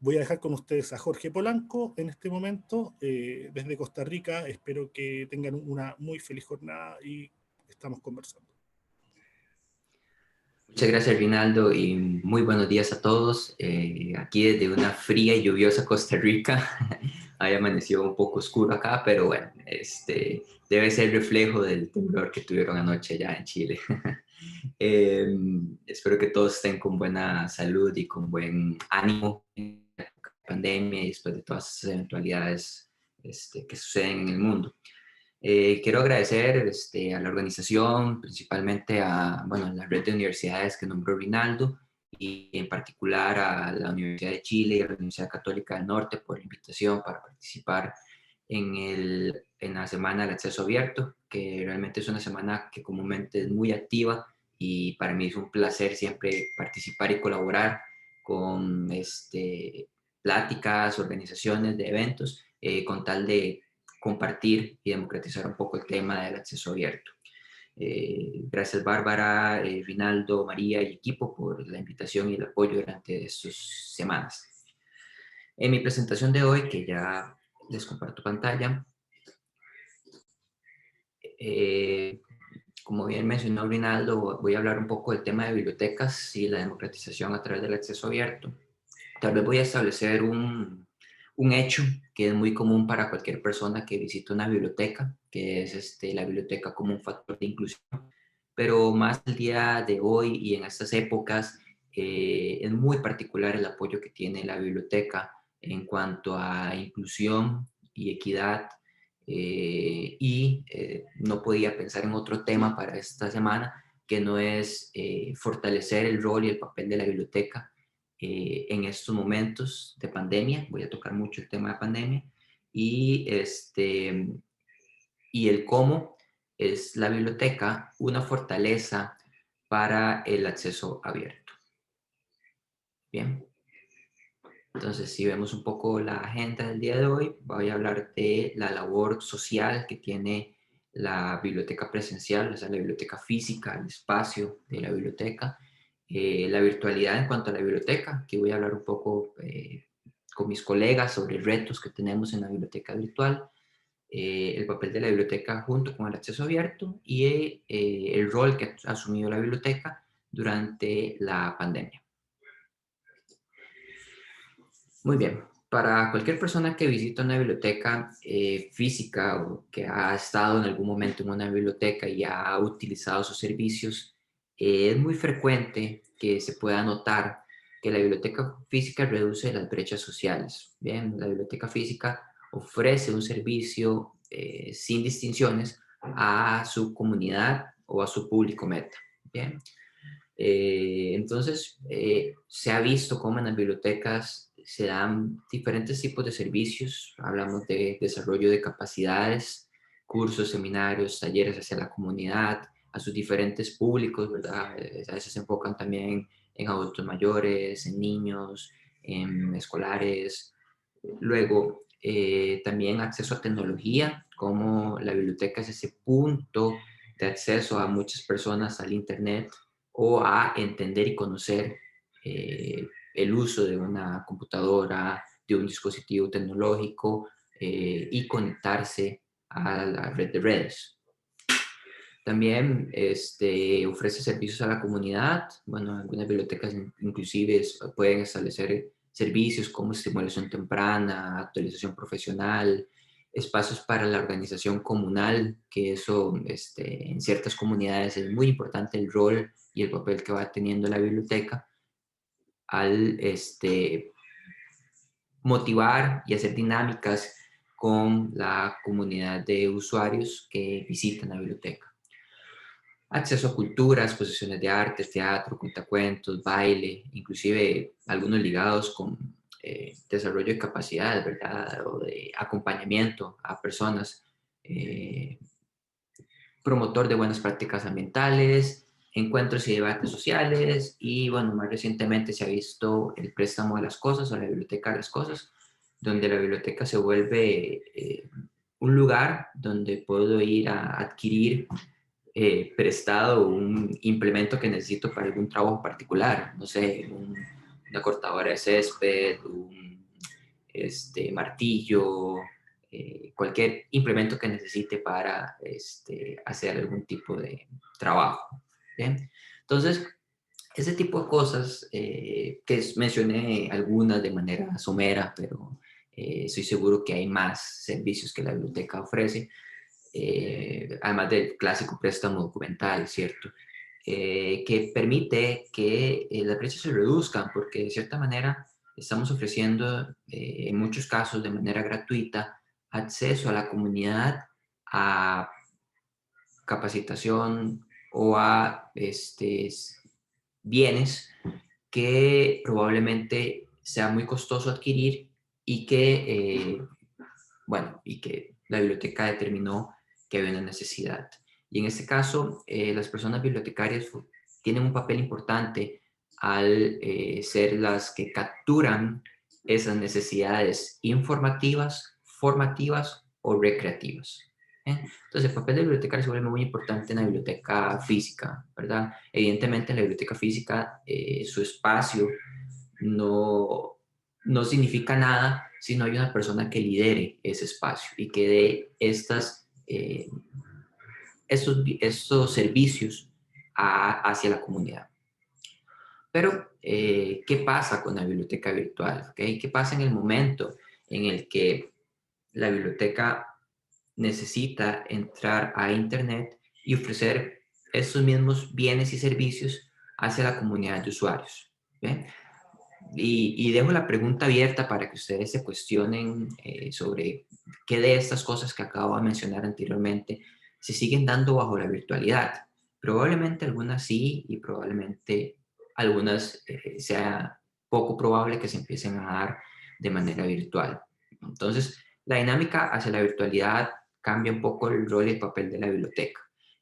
Voy a dejar con ustedes a Jorge Polanco en este momento, desde Costa Rica. Espero que tengan una muy feliz jornada y estamos conversando. Muchas gracias, Rinaldo, y muy buenos días a todos. Aquí desde una fría y lluviosa Costa Rica. Hoy amaneció un poco oscuro acá, pero bueno, debe ser reflejo del temblor que tuvieron anoche allá en Chile. Eh, Espero que todos estén con buena salud y con buen ánimo en la pandemia y después de todas esas eventualidades que suceden en el mundo. Quiero agradecer a la organización, principalmente a bueno, la red de universidades que nombró Rinaldo y en particular a la Universidad de Chile y a la Universidad Católica del Norte por la invitación para participar en la Semana del Acceso Abierto, que realmente es una semana que comúnmente es muy activa y para mí es un placer siempre participar y colaborar con pláticas, organizaciones de eventos, con tal de compartir y democratizar un poco el tema del acceso abierto. Gracias Bárbara, Rinaldo, María y equipo por la invitación y el apoyo durante estas semanas. En mi presentación de hoy, que ya les comparto pantalla, eh, como bien mencionó Rinaldo, voy a hablar un poco del tema de bibliotecas y la democratización a través del acceso abierto. Tal vez voy a establecer un hecho que es muy común para cualquier persona que visita una biblioteca, que es la biblioteca como un factor de inclusión, pero más el día de hoy y en estas épocas es muy particular el apoyo que tiene la biblioteca en cuanto a inclusión y equidad, no podía pensar en otro tema para esta semana que no es fortalecer el rol y el papel de la biblioteca en estos momentos de pandemia. Voy a tocar mucho el tema de pandemia y, y el cómo es la biblioteca una fortaleza para el acceso abierto. Bien, entonces si vemos un poco la agenda del día de hoy, voy a hablar de la labor social que tiene la biblioteca presencial, o sea, la biblioteca física, el espacio de la biblioteca, la virtualidad en cuanto a la biblioteca, que voy a hablar un poco con mis colegas sobre retos que tenemos en la biblioteca virtual, el papel de la biblioteca junto con el acceso abierto y el rol que ha asumido la biblioteca durante la pandemia. Muy bien, para cualquier persona que visita una biblioteca física o que ha estado en algún momento en una biblioteca y ha utilizado sus servicios, es muy frecuente que se pueda notar que la biblioteca física reduce las brechas sociales. Bien, la biblioteca física ofrece un servicio sin distinciones a su comunidad o a su público meta. Bien. Se ha visto cómo en las bibliotecas se dan diferentes tipos de servicios. Hablamos de desarrollo de capacidades, cursos, seminarios, talleres hacia la comunidad, a sus diferentes públicos, ¿verdad? A veces se enfocan también en adultos mayores, en niños, en escolares. Luego, también acceso a tecnología, como la biblioteca es ese punto de acceso a muchas personas al Internet o a entender y conocer el uso de una computadora, de un dispositivo tecnológico y conectarse a la red de redes. También ofrece servicios a la comunidad. Bueno, algunas bibliotecas inclusive pueden establecer servicios como estimulación temprana, actualización profesional, espacios para la organización comunal, que eso en ciertas comunidades es muy importante el rol y el papel que va teniendo la biblioteca al motivar y hacer dinámicas con la comunidad de usuarios que visitan la biblioteca. Acceso a cultura, exposiciones de arte, teatro, cuentacuentos, baile, inclusive algunos ligados con desarrollo de capacidades, ¿verdad? O de acompañamiento a personas, promotor de buenas prácticas ambientales, encuentros y debates sociales y, bueno, más recientemente se ha visto el préstamo de las cosas o la biblioteca de las cosas, donde la biblioteca se vuelve un lugar donde puedo ir a adquirir prestado un implemento que necesito para algún trabajo particular, no sé, una cortadora de césped, martillo, cualquier implemento que necesite para hacer algún tipo de trabajo. ¿Bien? Entonces, ese tipo de cosas, mencioné algunas de manera somera, pero estoy seguro que hay más servicios que la biblioteca ofrece, además del clásico préstamo documental, ¿cierto? Que permite que las brechas se reduzcan, porque de cierta manera estamos ofreciendo, en muchos casos de manera gratuita, acceso a la comunidad a capacitación o a bienes que probablemente sea muy costoso adquirir y y que la biblioteca determinó que había una necesidad. Y en este caso, las personas bibliotecarias tienen un papel importante al ser las que capturan esas necesidades informativas, formativas o recreativas. Entonces, el papel del bibliotecario se vuelve muy importante en la biblioteca física, ¿verdad? Evidentemente, en la biblioteca física, su espacio no significa nada si no hay una persona que lidere ese espacio y que dé estos servicios hacia la comunidad. Pero, ¿qué pasa con la biblioteca virtual? ¿Okay? ¿Qué pasa en el momento en el que la biblioteca necesita entrar a Internet y ofrecer estos mismos bienes y servicios hacia la comunidad de usuarios? ¿Bien? Y dejo la pregunta abierta para que ustedes se cuestionen sobre qué de estas cosas que acabo de mencionar anteriormente se siguen dando bajo la virtualidad. Probablemente algunas sí y probablemente algunas sea poco probable que se empiecen a dar de manera virtual. Entonces, la dinámica hacia la virtualidad cambia un poco el rol y el papel de la biblioteca.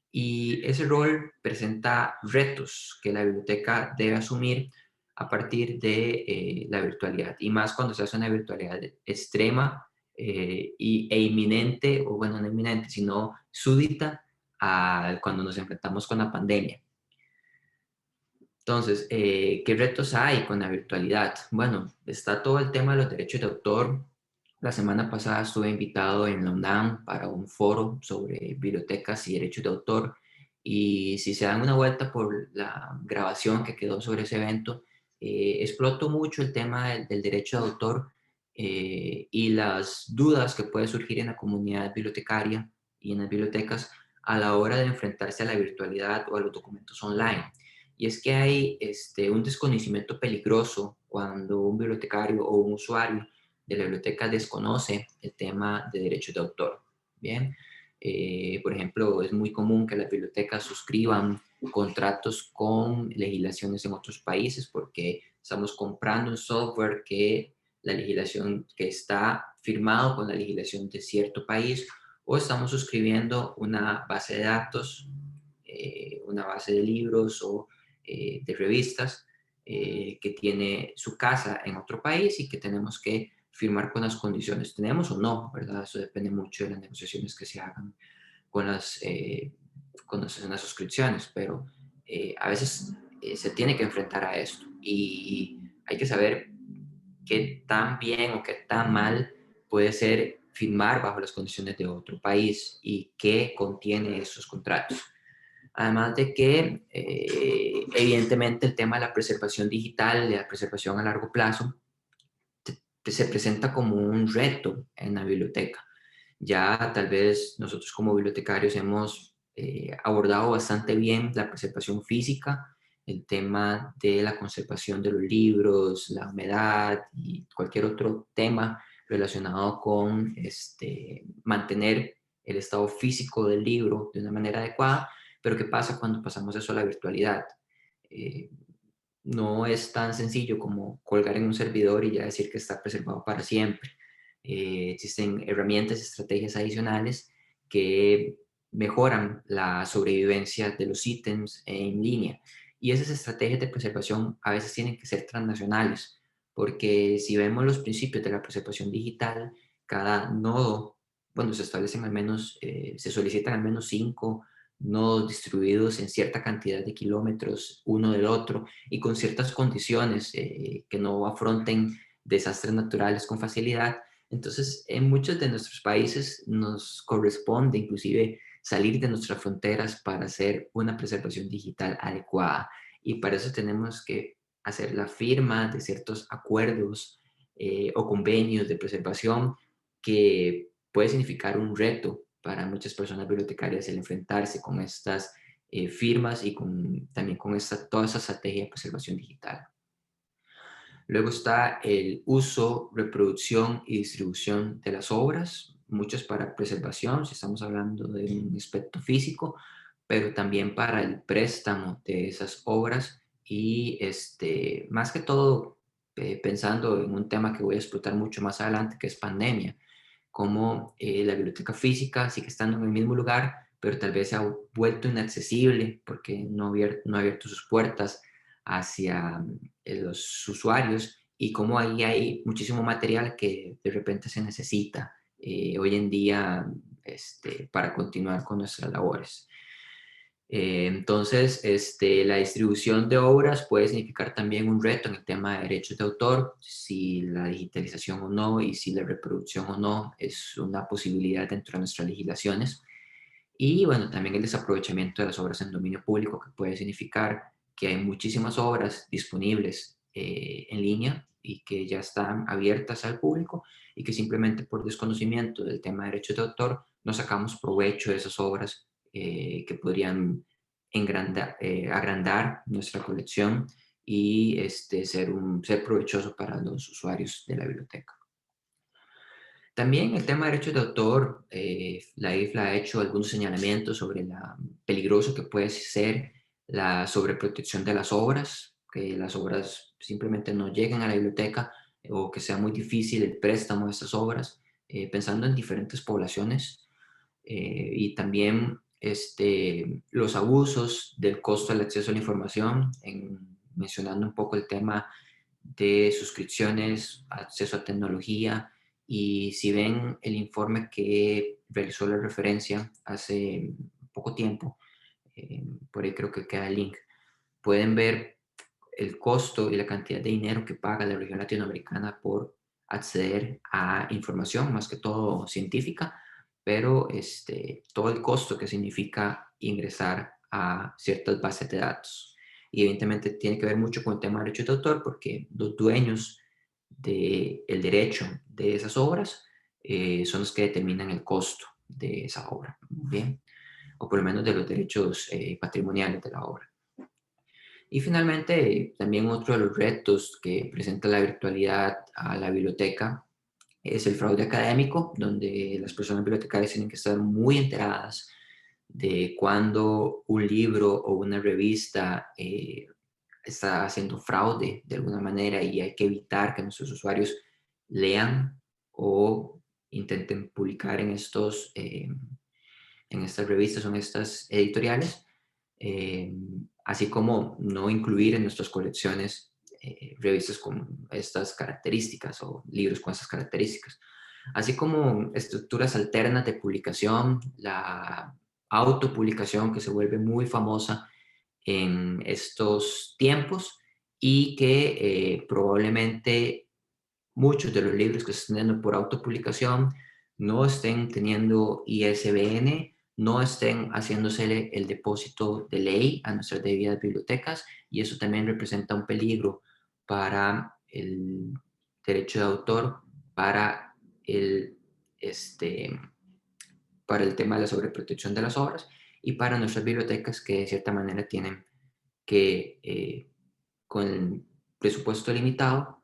Y ese rol presenta retos que la biblioteca debe asumir a partir de la virtualidad, y más cuando se hace una virtualidad extrema e inminente, o bueno, no inminente, sino súbita cuando nos enfrentamos con la pandemia. Entonces, ¿qué retos hay con la virtualidad? Bueno, está todo el tema de los derechos de autor. La semana pasada estuve invitado en la UNAM para un foro sobre bibliotecas y derechos de autor, y si se dan una vuelta por la grabación que quedó sobre ese evento, explotó mucho el tema del derecho de autor y las dudas que puede surgir en la comunidad bibliotecaria y en las bibliotecas a la hora de enfrentarse a la virtualidad o a los documentos online. Y es que hay un desconocimiento peligroso cuando un bibliotecario o un usuario de la biblioteca desconoce el tema de derechos de autor. Bien, por ejemplo, es muy común que las bibliotecas suscriban contratos con legislaciones en otros países porque estamos comprando un software que la legislación que está firmado con la legislación de cierto país, o estamos suscribiendo una base de datos, una base de libros o de revistas que tiene su casa en otro país y que tenemos que firmar con las condiciones. ¿Tenemos o no? ¿Verdad? Eso depende mucho de las negociaciones que se hagan con las suscripciones, pero a veces se tiene que enfrentar a esto y hay que saber qué tan bien o qué tan mal puede ser firmar bajo las condiciones de otro país y qué contiene esos contratos. Además de que, evidentemente, el tema de la preservación digital, de la preservación a largo plazo, se presenta como un reto en la biblioteca. Ya tal vez nosotros como bibliotecarios hemos abordado bastante bien la preservación física, el tema de la conservación de los libros, la humedad y cualquier otro tema relacionado con mantener el estado físico del libro de una manera adecuada. Pero ¿qué pasa cuando pasamos eso a la virtualidad? Eh, no es tan sencillo como colgar en un servidor y ya decir que está preservado para siempre. Existen herramientas y estrategias adicionales que mejoran la sobrevivencia de los ítems en línea. Y esas estrategias de preservación a veces tienen que ser transnacionales, porque si vemos los principios de la preservación digital, cada nodo, bueno, se establecen al menos, se solicitan al menos 5 nodos distribuidos en cierta cantidad de kilómetros uno del otro y con ciertas condiciones que no afronten desastres naturales con facilidad. Entonces, en muchos de nuestros países nos corresponde inclusive salir de nuestras fronteras para hacer una preservación digital adecuada. Y para eso tenemos que hacer la firma de ciertos acuerdos o convenios de preservación que puede significar un reto para muchas personas bibliotecarias el enfrentarse con estas firmas y también con toda esa estrategia de preservación digital. Luego está el uso, reproducción y distribución de las obras, muchas para preservación, si estamos hablando de un aspecto físico, pero también para el préstamo de esas obras y más que todo pensando en un tema que voy a explotar mucho más adelante, que es pandemia, como la biblioteca física sigue estando en el mismo lugar, pero tal vez se ha vuelto inaccesible porque no ha abierto sus puertas hacia los usuarios y como ahí hay muchísimo material que de repente se necesita hoy en día para continuar con nuestras labores. Entonces, la distribución de obras puede significar también un reto en el tema de derechos de autor, si la digitalización o no y si la reproducción o no es una posibilidad dentro de nuestras legislaciones. Y bueno, también el desaprovechamiento de las obras en dominio público, que puede significar que hay muchísimas obras disponibles en línea y que ya están abiertas al público y que simplemente por desconocimiento del tema de derechos de autor no sacamos provecho de esas obras que podrían agrandar nuestra colección y ser provechoso para los usuarios de la biblioteca. También el tema de derechos de autor, la IFLA ha hecho algunos señalamientos sobre lo peligroso que puede ser la sobreprotección de las obras, que las obras simplemente no lleguen a la biblioteca o que sea muy difícil el préstamo de esas obras, pensando en diferentes poblaciones y también los abusos del costo del acceso a la información, mencionando un poco el tema de suscripciones, acceso a tecnología. Y si ven el informe que realizó la referencia hace poco tiempo, por ahí creo que queda el link, pueden ver el costo y la cantidad de dinero que paga la región latinoamericana por acceder a información, más que todo científica, pero todo el costo que significa ingresar a ciertas bases de datos. Y evidentemente tiene que ver mucho con el tema de derechos de autor, porque los dueños del derecho de esas obras son los que determinan el costo de esa obra, ¿bien? O por lo menos de los derechos patrimoniales de la obra. Y finalmente, también otro de los retos que presenta la virtualidad a la biblioteca es el fraude académico, donde las personas bibliotecarias tienen que estar muy enteradas de cuando un libro o una revista está haciendo fraude de alguna manera y hay que evitar que nuestros usuarios lean o intenten publicar en estas revistas o en estas editoriales, así como no incluir en nuestras colecciones revistas con estas características o libros con estas características, así como estructuras alternas de publicación, la autopublicación que se vuelve muy famosa en estos tiempos y que probablemente muchos de los libros que se están teniendo por autopublicación no estén teniendo ISBN, no estén haciéndose el depósito de ley a nuestras debidas bibliotecas y eso también representa un peligro para el derecho de autor, para el, este, para el tema de la sobreprotección de las obras y para nuestras bibliotecas que de cierta manera tienen que, con el presupuesto limitado,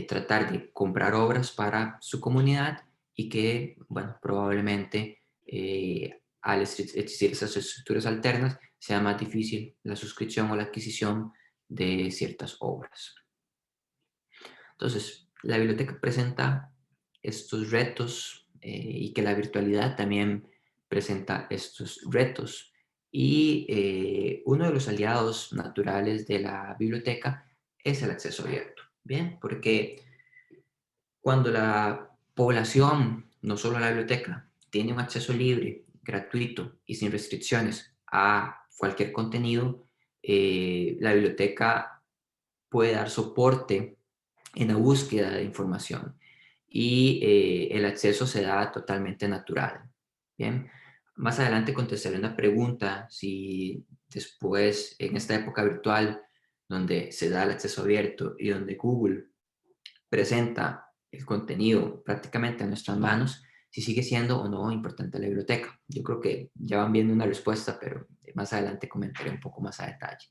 tratar de comprar obras para su comunidad y que, bueno, probablemente al existir esas estructuras alternas sea más difícil la suscripción o la adquisición de ciertas obras. Entonces, la biblioteca presenta estos retos y que la virtualidad también presenta estos retos. Y uno de los aliados naturales de la biblioteca es el acceso abierto. Bien, porque cuando la población, no solo la biblioteca, tiene un acceso libre, gratuito y sin restricciones a cualquier contenido, la biblioteca puede dar soporte en la búsqueda de información y el acceso se da totalmente natural. Bien, más adelante contestaré una pregunta si después, en esta época virtual, donde se da el acceso abierto y donde Google presenta el contenido prácticamente en nuestras manos, si sigue siendo o no importante la biblioteca. Yo creo que ya van viendo una respuesta, pero más adelante comentaré un poco más a detalle.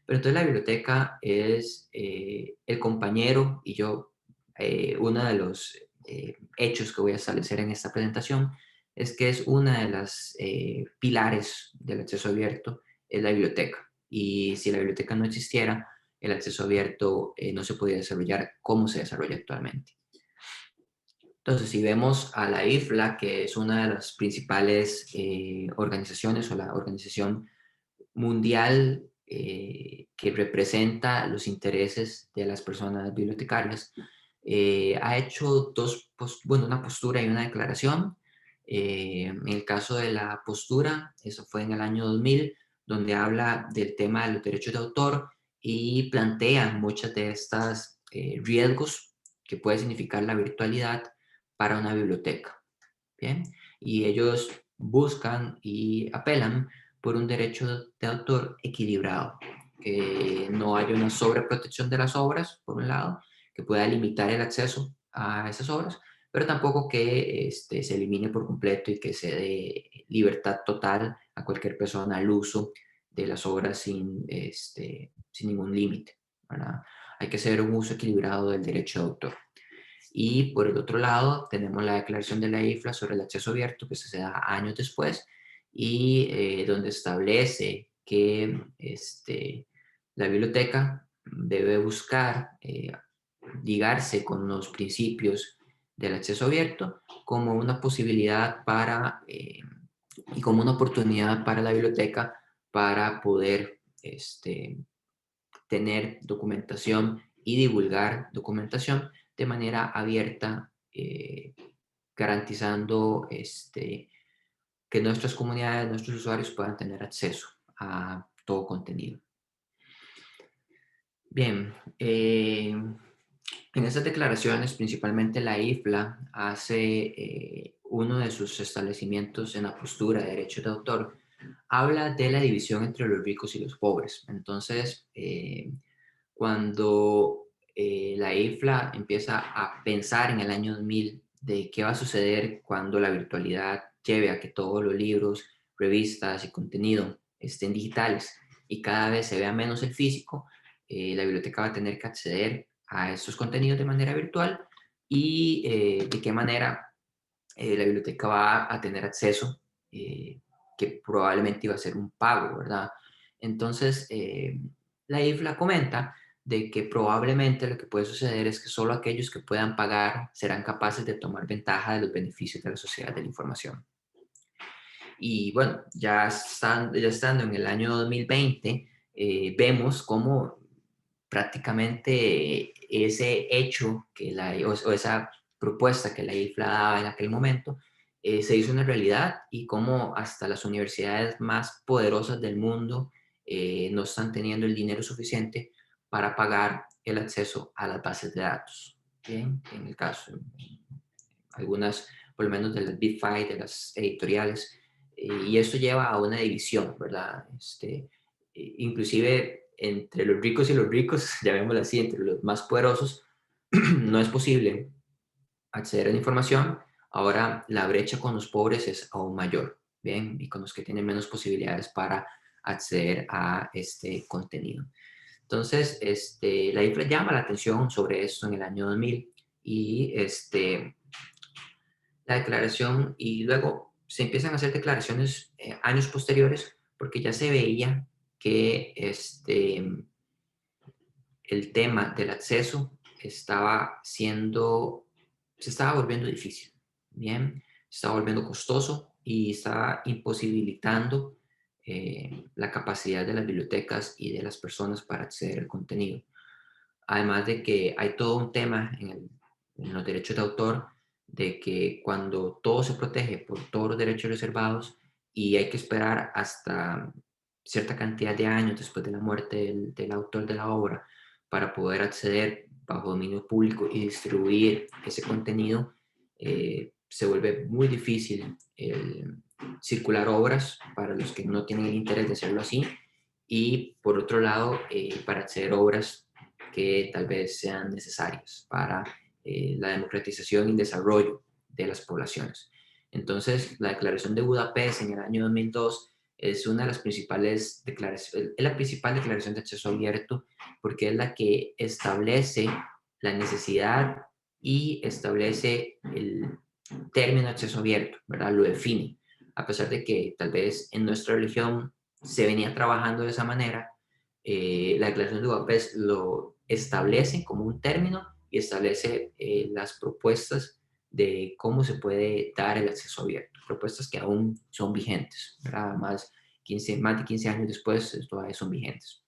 Pero entonces la biblioteca es el compañero y yo, uno de los hechos que voy a establecer en esta presentación es que es una de las pilares del acceso abierto, es la biblioteca. Y si la biblioteca no existiera, el acceso abierto no se podría desarrollar como se desarrolla actualmente. Entonces, si vemos a la IFLA, que es una de las principales organizaciones o la organización mundial que representa los intereses de las personas bibliotecarias, ha hecho una postura y una declaración. En el caso de la postura, eso fue en el año 2000, donde habla del tema de los derechos de autor y plantea muchas de estas riesgos que puede significar la virtualidad para una biblioteca. Bien, y ellos buscan y apelan por un derecho de autor equilibrado, que no haya una sobreprotección de las obras, por un lado, que pueda limitar el acceso a esas obras, pero tampoco que se elimine por completo y que se dé libertad total a cualquier persona al uso de las obras sin ningún límite, ¿verdad? Hay que hacer un uso equilibrado del derecho de autor. Y por el otro lado, tenemos la declaración de la IFLA sobre el acceso abierto, que se da años después, y donde establece que la biblioteca debe buscar ligarse con los principios del acceso abierto como una posibilidad y como una oportunidad para la biblioteca para poder tener documentación y divulgar documentación de manera abierta, garantizando que nuestras comunidades, nuestros usuarios puedan tener acceso a todo contenido. Bien, en estas declaraciones, principalmente la IFLA hace uno de sus establecimientos en la postura de derechos de autor, habla de la división entre los ricos y los pobres. Entonces, cuando la IFLA empieza a pensar en el año 2000 de qué va a suceder cuando la virtualidad lleve a que todos los libros, revistas y contenido estén digitales y cada vez se vea menos el físico, la biblioteca va a tener que acceder a estos contenidos de manera virtual y de qué manera la biblioteca va a tener acceso, que probablemente iba a ser un pago, ¿verdad? Entonces, la IFLA comenta de que probablemente lo que puede suceder es que solo aquellos que puedan pagar serán capaces de tomar ventaja de los beneficios de la sociedad de la información. Y bueno, ya estando en el año 2020, vemos cómo prácticamente ese hecho o esa propuesta que la IFLA daba en aquel momento se hizo una realidad y cómo hasta las universidades más poderosas del mundo no están teniendo el dinero suficiente para pagar el acceso a las bases de datos. Bien, en el caso, algunas, por lo menos de las Big Five, de las editoriales, y esto lleva a una división, ¿verdad? Inclusive entre los ricos y los ricos, llamémoslo así, entre los más poderosos, no es posible acceder a la información. Ahora la brecha con los pobres es aún mayor, ¿bien? Y con los que tienen menos posibilidades para acceder a este contenido. Entonces, la IFLA llama la atención sobre esto en el año 2000 y la declaración, y luego se empiezan a hacer declaraciones años posteriores porque ya se veía que el tema del acceso se estaba volviendo difícil, ¿bien? Se estaba volviendo costoso y estaba imposibilitando la capacidad de las bibliotecas y de las personas para acceder al contenido. Además de que hay todo un tema en los derechos de autor, de que cuando todo se protege por todos los derechos reservados y hay que esperar hasta cierta cantidad de años después de la muerte del autor de la obra para poder acceder bajo dominio público y distribuir ese contenido, se vuelve muy difícil circular obras para los que no tienen el interés de hacerlo así, y por otro lado, para hacer obras que tal vez sean necesarias para la democratización y desarrollo de las poblaciones. Entonces, la Declaración de Budapest en el año 2002 es una de las principales declaraciones, es la principal declaración de acceso abierto, porque es la que establece la necesidad y establece el término acceso abierto, ¿verdad? Lo define. A pesar de que tal vez en nuestra religión se venía trabajando de esa manera, la Declaración de Budapest lo establece como un término y establece las propuestas de cómo se puede dar el acceso abierto, propuestas que aún son vigentes, ¿verdad? Más de 15 años después todavía son vigentes.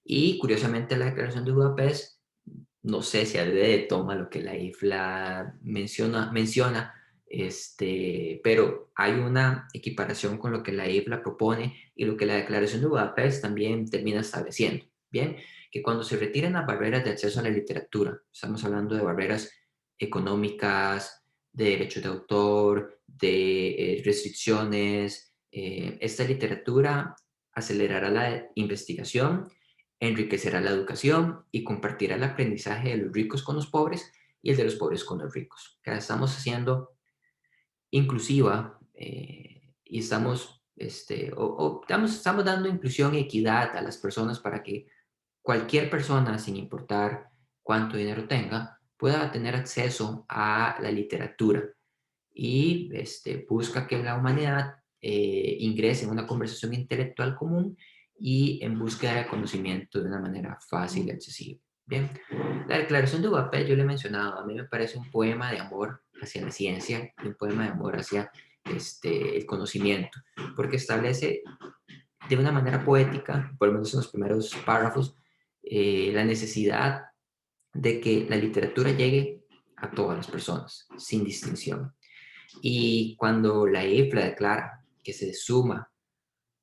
Y curiosamente la Declaración de Budapest, no sé si ADD toma lo que la IFLA menciona, pero hay una equiparación con lo que la IFLA propone y lo que la Declaración de Budapest también termina estableciendo. Bien, que cuando se retiran las barreras de acceso a la literatura, estamos hablando de barreras económicas, de derechos de autor, de restricciones, esta literatura acelerará la investigación, enriquecerá la educación y compartirá el aprendizaje de los ricos con los pobres y el de los pobres con los ricos. Que estamos haciendo inclusiva y estamos dando inclusión y equidad a las personas para que cualquier persona, sin importar cuánto dinero tenga, pueda tener acceso a la literatura y busca que la humanidad ingrese en una conversación intelectual común y en búsqueda de conocimiento de una manera fácil y accesible. Bien, la Declaración de Budapest, yo le he mencionado, a mí me parece un poema de amor hacia la ciencia y un poema de amor hacia el conocimiento, porque establece de una manera poética, por lo menos en los primeros párrafos, la necesidad de que la literatura llegue a todas las personas, sin distinción. Y cuando la IFLA declara que se suma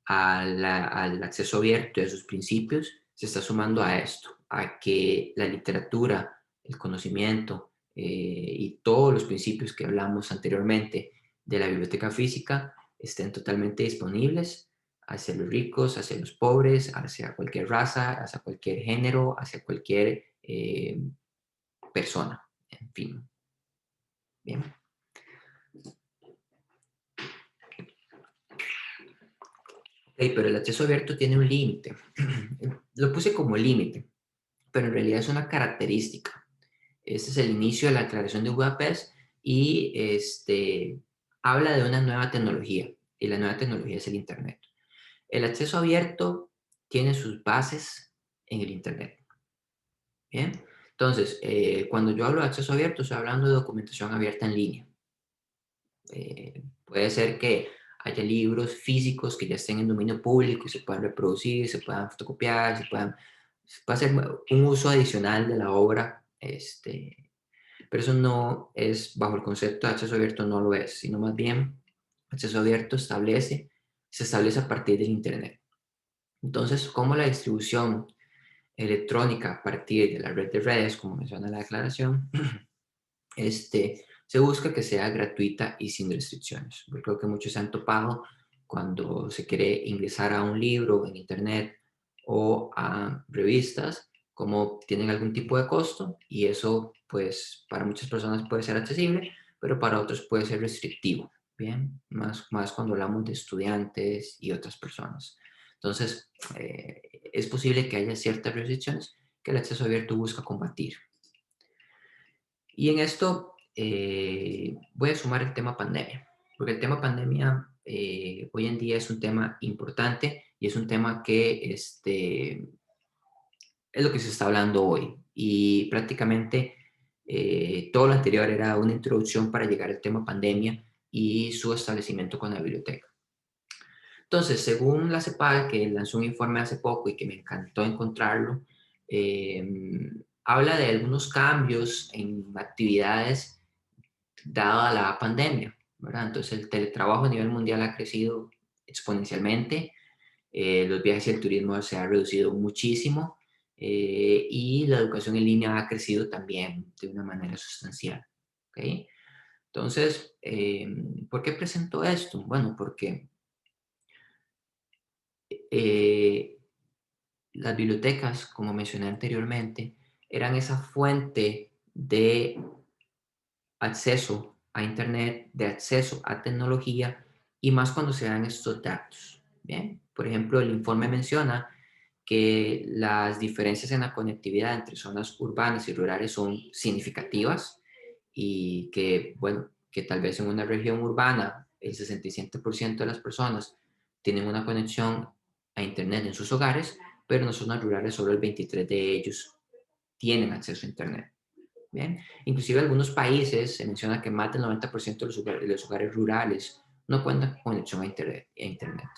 al acceso abierto de sus principios, se está sumando a esto, a que la literatura, el conocimiento y todos los principios que hablamos anteriormente de la biblioteca física estén totalmente disponibles hacia los ricos, hacia los pobres, hacia cualquier raza, hacia cualquier género, hacia cualquier persona, en fin. Bien. Pero el acceso abierto tiene un límite. Lo puse como límite, pero en realidad es una característica. Este es el inicio de la Declaración de Budapest y habla de una nueva tecnología, y la nueva tecnología es el Internet. El acceso abierto tiene sus bases en el Internet. Bien, entonces, cuando yo hablo de acceso abierto, estoy hablando de documentación abierta en línea. Puede ser que haya libros físicos que ya estén en dominio público y se puedan reproducir, se puedan fotocopiar, se puede hacer un uso adicional de la obra, pero eso no es, bajo el concepto de acceso abierto no lo es, sino más bien acceso abierto se establece a partir del Internet. Entonces, como la distribución electrónica a partir de la red de redes, como menciona la declaración, se busca que sea gratuita y sin restricciones. Yo creo que muchos se han topado cuando se quiere ingresar a un libro en internet o a revistas, como tienen algún tipo de costo y eso pues para muchas personas puede ser accesible, pero para otros puede ser restrictivo, ¿bien? Más cuando hablamos de estudiantes y otras personas. Entonces, es posible que haya ciertas restricciones que el acceso abierto busca combatir. Y en esto voy a sumar el tema pandemia, porque el tema pandemia hoy en día es un tema importante y es un tema que es lo que se está hablando hoy. Y prácticamente todo lo anterior era una introducción para llegar al tema pandemia y su establecimiento con la biblioteca. Entonces, según la CEPAL, que lanzó un informe hace poco y que me encantó encontrarlo, habla de algunos cambios en actividades dada la pandemia, ¿verdad? Entonces el teletrabajo a nivel mundial ha crecido exponencialmente, los viajes y el turismo se ha reducido muchísimo, y la educación en línea ha crecido también de una manera sustancial. ¿Ok? Entonces, ¿por qué presento esto? Bueno, porque eh, las bibliotecas, como mencioné anteriormente, eran esa fuente de acceso a Internet, de acceso a tecnología, y más cuando se dan estos datos. Bien, por ejemplo, el informe menciona que las diferencias en la conectividad entre zonas urbanas y rurales son significativas y que, bueno, que tal vez en una región urbana el 67% de las personas tienen una conexión a Internet en sus hogares, pero en las zonas rurales solo el 23% de ellos tienen acceso a Internet. Bien, inclusive en algunos países se menciona que más del 90% de los hogares rurales no cuentan con conexión a Internet.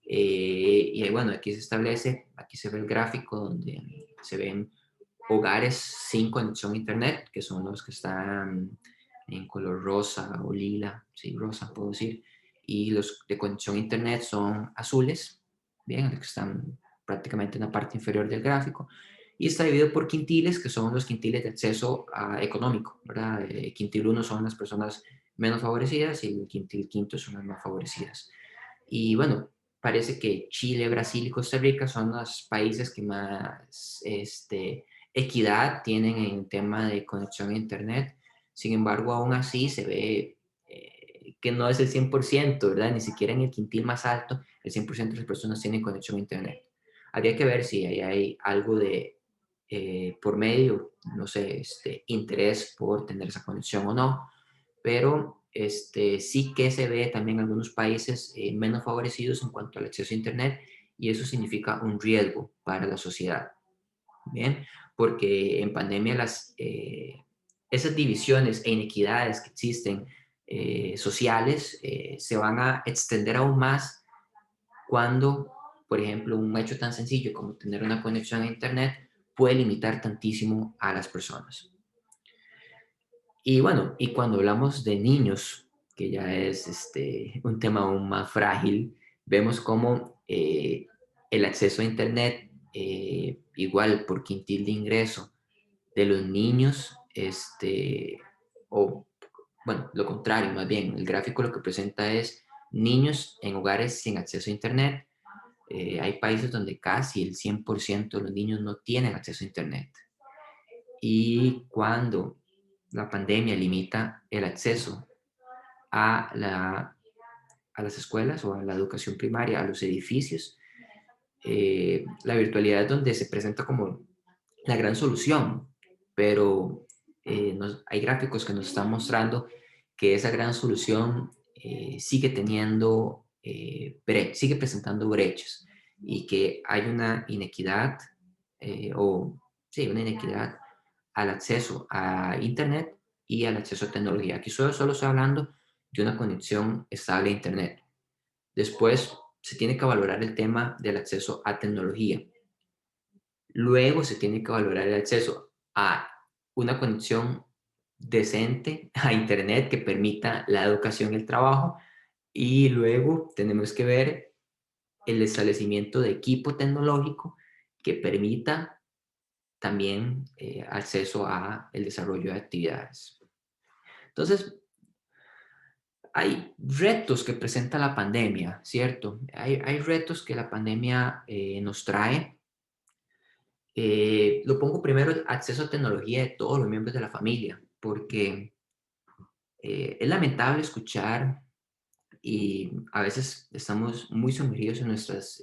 Y ahí, bueno, aquí se establece, aquí se ve el gráfico donde se ven hogares sin conexión a Internet, que son los que están en color rosa o lila, sí, rosa puedo decir, y los de conexión a Internet son azules, bien, los que están prácticamente en la parte inferior del gráfico, y está dividido por quintiles, que son los quintiles de acceso económico, ¿verdad? Quintil 1 son las personas menos favorecidas y el quintil quinto son las más favorecidas. Y bueno, parece que Chile, Brasil y Costa Rica son los países que más equidad tienen en el tema de conexión a Internet. Sin embargo, aún así se ve que no es el 100%, ¿verdad? Ni siquiera en el quintil más alto, el 100% de las personas tienen conexión a Internet. Habría que ver si ahí hay algo de por medio, no sé, interés por tener esa conexión o no, pero sí que se ve también en algunos países menos favorecidos en cuanto al acceso a Internet, y eso significa un riesgo para la sociedad. Bien, porque en pandemia esas divisiones e inequidades que existen sociales se van a extender aún más cuando, por ejemplo, un hecho tan sencillo como tener una conexión a Internet puede limitar tantísimo a las personas. Y bueno, y cuando hablamos de niños, que ya es un tema aún más frágil, vemos cómo el acceso a Internet, igual por quintil de ingreso de los niños, o bueno, lo contrario, más bien, el gráfico lo que presenta es niños en hogares sin acceso a Internet. Hay países donde casi el 100% de los niños no tienen acceso a Internet. Y cuando la pandemia limita el acceso a, a las escuelas o a la educación primaria, a los edificios, la virtualidad es donde se presenta como la gran solución, pero hay gráficos que nos están mostrando que esa gran solución sigue teniendo, sigue presentando brechas y que hay una inequidad, o sí, una inequidad al acceso a Internet y al acceso a tecnología. Aquí solo estoy hablando de una conexión estable a Internet. Después se tiene que valorar el tema del acceso a tecnología. Luego se tiene que valorar el acceso a una conexión decente a Internet que permita la educación y el trabajo. Y luego tenemos que ver el establecimiento de equipo tecnológico que permita también acceso a el desarrollo de actividades. Entonces, hay retos que presenta la pandemia, ¿cierto? Hay retos que la pandemia nos trae. Lo pongo primero, el acceso a tecnología de todos los miembros de la familia, porque es lamentable escuchar y a veces estamos muy sumergidos en nuestras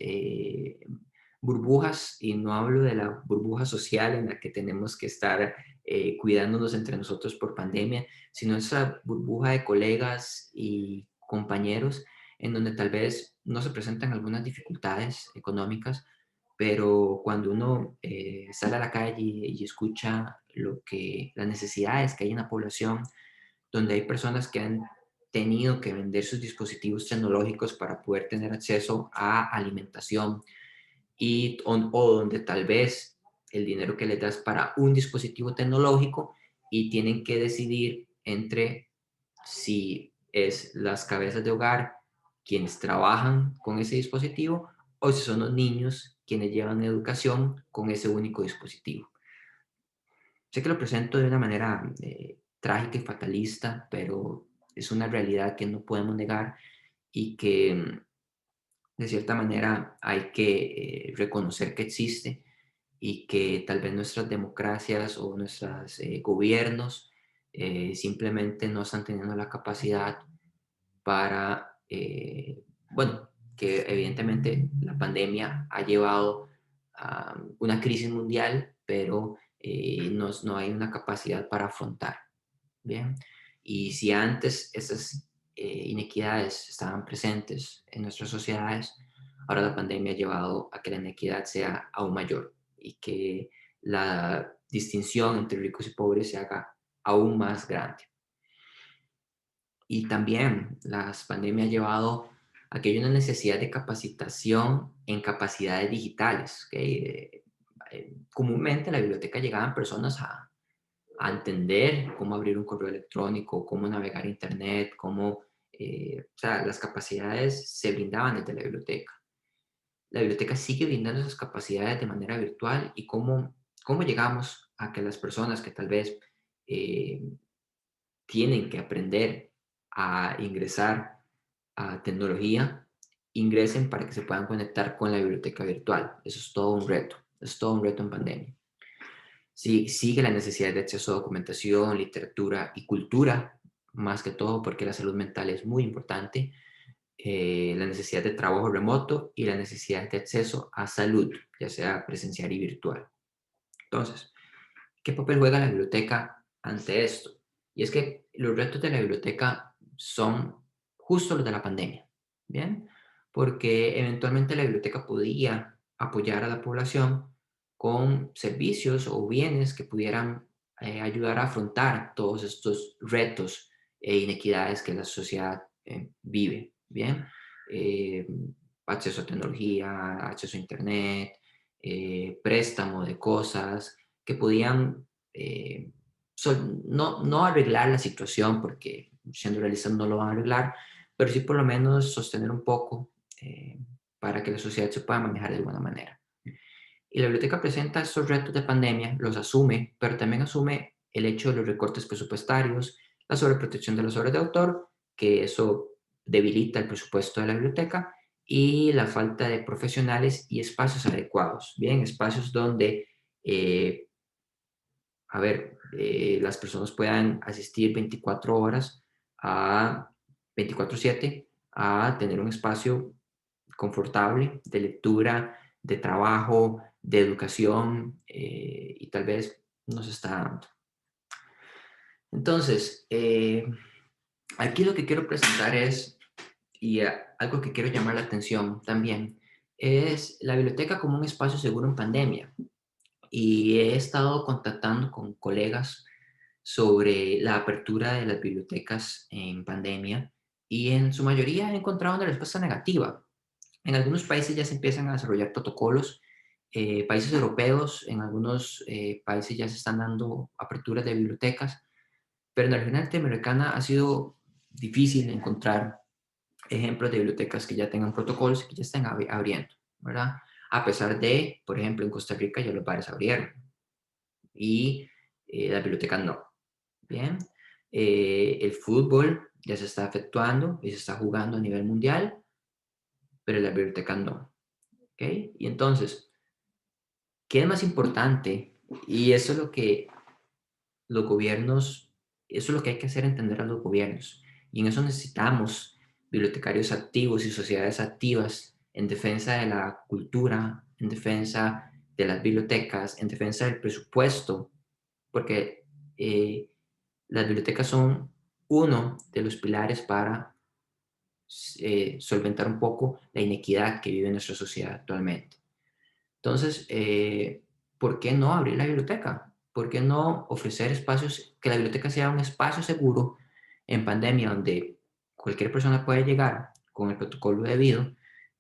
burbujas, y no hablo de la burbuja social en la que tenemos que estar cuidándonos entre nosotros por pandemia, sino esa burbuja de colegas y compañeros en donde tal vez no se presentan algunas dificultades económicas, pero cuando uno sale a la calle y escucha las necesidades que hay en la población, donde hay personas que han tenido que vender sus dispositivos tecnológicos para poder tener acceso a alimentación, o donde tal vez el dinero que les das para un dispositivo tecnológico y tienen que decidir entre si es las cabezas de hogar quienes trabajan con ese dispositivo o si son los niños quienes llevan educación con ese único dispositivo. Sé que lo presento de una manera trágica y fatalista, pero es una realidad que no podemos negar y que de cierta manera hay que reconocer que existe y que tal vez nuestras democracias o nuestros gobiernos simplemente no están teniendo la capacidad para, bueno, que evidentemente la pandemia ha llevado a una crisis mundial, pero no hay una capacidad para afrontar. Bien, y si antes esas inequidades estaban presentes en nuestras sociedades, ahora la pandemia ha llevado a que la inequidad sea aún mayor y que la distinción entre ricos y pobres se haga aún más grande. Y también las pandemias ha llevado a que haya una necesidad de capacitación en capacidades digitales. Que comúnmente a la biblioteca llegaban personas a entender cómo abrir un correo electrónico, cómo navegar internet, o sea, las capacidades se brindaban desde la biblioteca. La biblioteca sigue brindando esas capacidades de manera virtual y cómo llegamos a que las personas que tal vez eh, tienen que aprender a ingresar a tecnología, ingresen para que se puedan conectar con la biblioteca virtual. Eso es todo un reto, es todo un reto en pandemia. Sí, sigue la necesidad de acceso a documentación, literatura y cultura, más que todo porque la salud mental es muy importante, la necesidad de trabajo remoto y la necesidad de acceso a salud, ya sea presencial y virtual. Entonces, ¿qué papel juega la biblioteca ante esto? Y es que los retos de la biblioteca son justo los de la pandemia, ¿bien? Porque eventualmente la biblioteca podía apoyar a la población con servicios o bienes que pudieran ayudar a afrontar todos estos retos e inequidades que la sociedad vive, ¿bien? Eh, Acceso a tecnología, acceso a internet, préstamo de cosas, que podían no arreglar la situación, porque siendo realistas no lo van a arreglar, pero sí por lo menos sostener un poco para que la sociedad se pueda manejar de buena manera. Y la biblioteca presenta estos retos de pandemia, los asume, pero también asume el hecho de los recortes presupuestarios, la sobreprotección de las obras de autor, que eso debilita el presupuesto de la biblioteca, y la falta de profesionales y espacios adecuados, bien, espacios donde eh, las personas puedan asistir 24 horas a 24/7 a tener un espacio confortable de lectura, de trabajo, de educación y tal vez nos está dando. Entonces, aquí lo que quiero presentar es, y algo que quiero llamar la atención también, es la biblioteca como un espacio seguro en pandemia. Y he estado contactando con colegas sobre la apertura de las bibliotecas en pandemia y en su mayoría he encontrado una respuesta negativa. En algunos países ya se empiezan a desarrollar protocolos, países europeos, en algunos países ya se están dando aperturas de bibliotecas, pero en la región latinoamericana ha sido difícil encontrar ejemplos de bibliotecas que ya tengan protocolos y que ya estén abriendo, ¿verdad? A pesar de, por ejemplo, en Costa Rica ya los bares abrieron y las bibliotecas no. Bien. El fútbol ya se está efectuando y se está jugando a nivel mundial, pero las bibliotecas no. ¿Ok? Y entonces, ¿qué es más importante? Y eso es lo que los gobiernos, eso es lo que hay que hacer entender a los gobiernos. Y en eso necesitamos bibliotecarios activos y sociedades activas en defensa de la cultura, en defensa de las bibliotecas, en defensa del presupuesto, porque eh, las bibliotecas son uno de los pilares para solventar un poco la inequidad que vive nuestra sociedad actualmente. Entonces, ¿por qué no abrir la biblioteca? ¿Por qué no ofrecer espacios, que la biblioteca sea un espacio seguro en pandemia donde cualquier persona puede llegar con el protocolo debido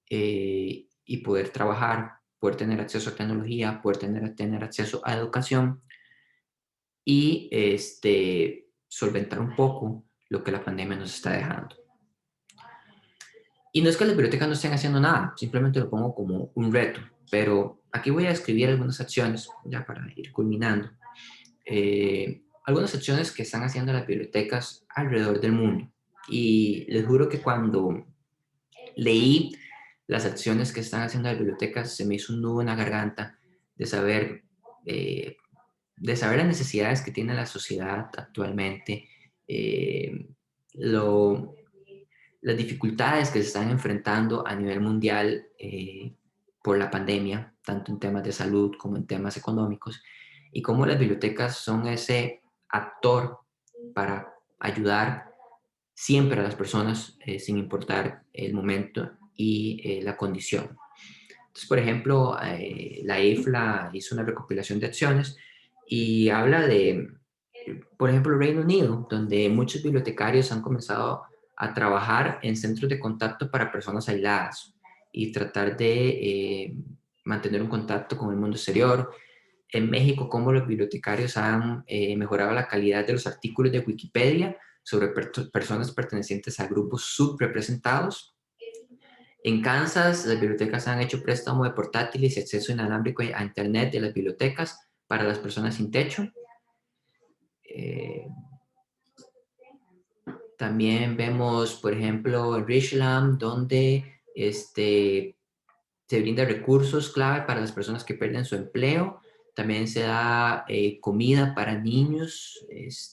y poder trabajar, poder tener acceso a tecnología, poder tener acceso a educación y solventar un poco lo que la pandemia nos está dejando? Y no es que las bibliotecas no estén haciendo nada, simplemente lo pongo como un reto, pero aquí voy a escribir algunas acciones, ya para ir culminando, algunas acciones que están haciendo las bibliotecas alrededor del mundo. Y les juro que cuando leí las acciones que están haciendo las bibliotecas, se me hizo un nudo en la garganta de saber, eh, de saber las necesidades que tiene la sociedad actualmente, eh, lo, las dificultades que se están enfrentando a nivel mundial por la pandemia, tanto en temas de salud como en temas económicos, y cómo las bibliotecas son ese actor para ayudar siempre a las personas, sin importar el momento y la condición. Entonces, por ejemplo, la IFLA hizo una recopilación de acciones y habla de, por ejemplo, el Reino Unido, donde muchos bibliotecarios han comenzado a trabajar en centros de contacto para personas aisladas y tratar de mantener un contacto con el mundo exterior. En México, cómo los bibliotecarios han mejorado la calidad de los artículos de Wikipedia sobre personas pertenecientes a grupos subrepresentados. En Kansas, las bibliotecas han hecho préstamo de portátiles y acceso inalámbrico a Internet de las bibliotecas para las personas sin techo. Eh, También vemos, por ejemplo, en Richland, donde se brinda recursos clave para las personas que pierden su empleo. También se da comida para niños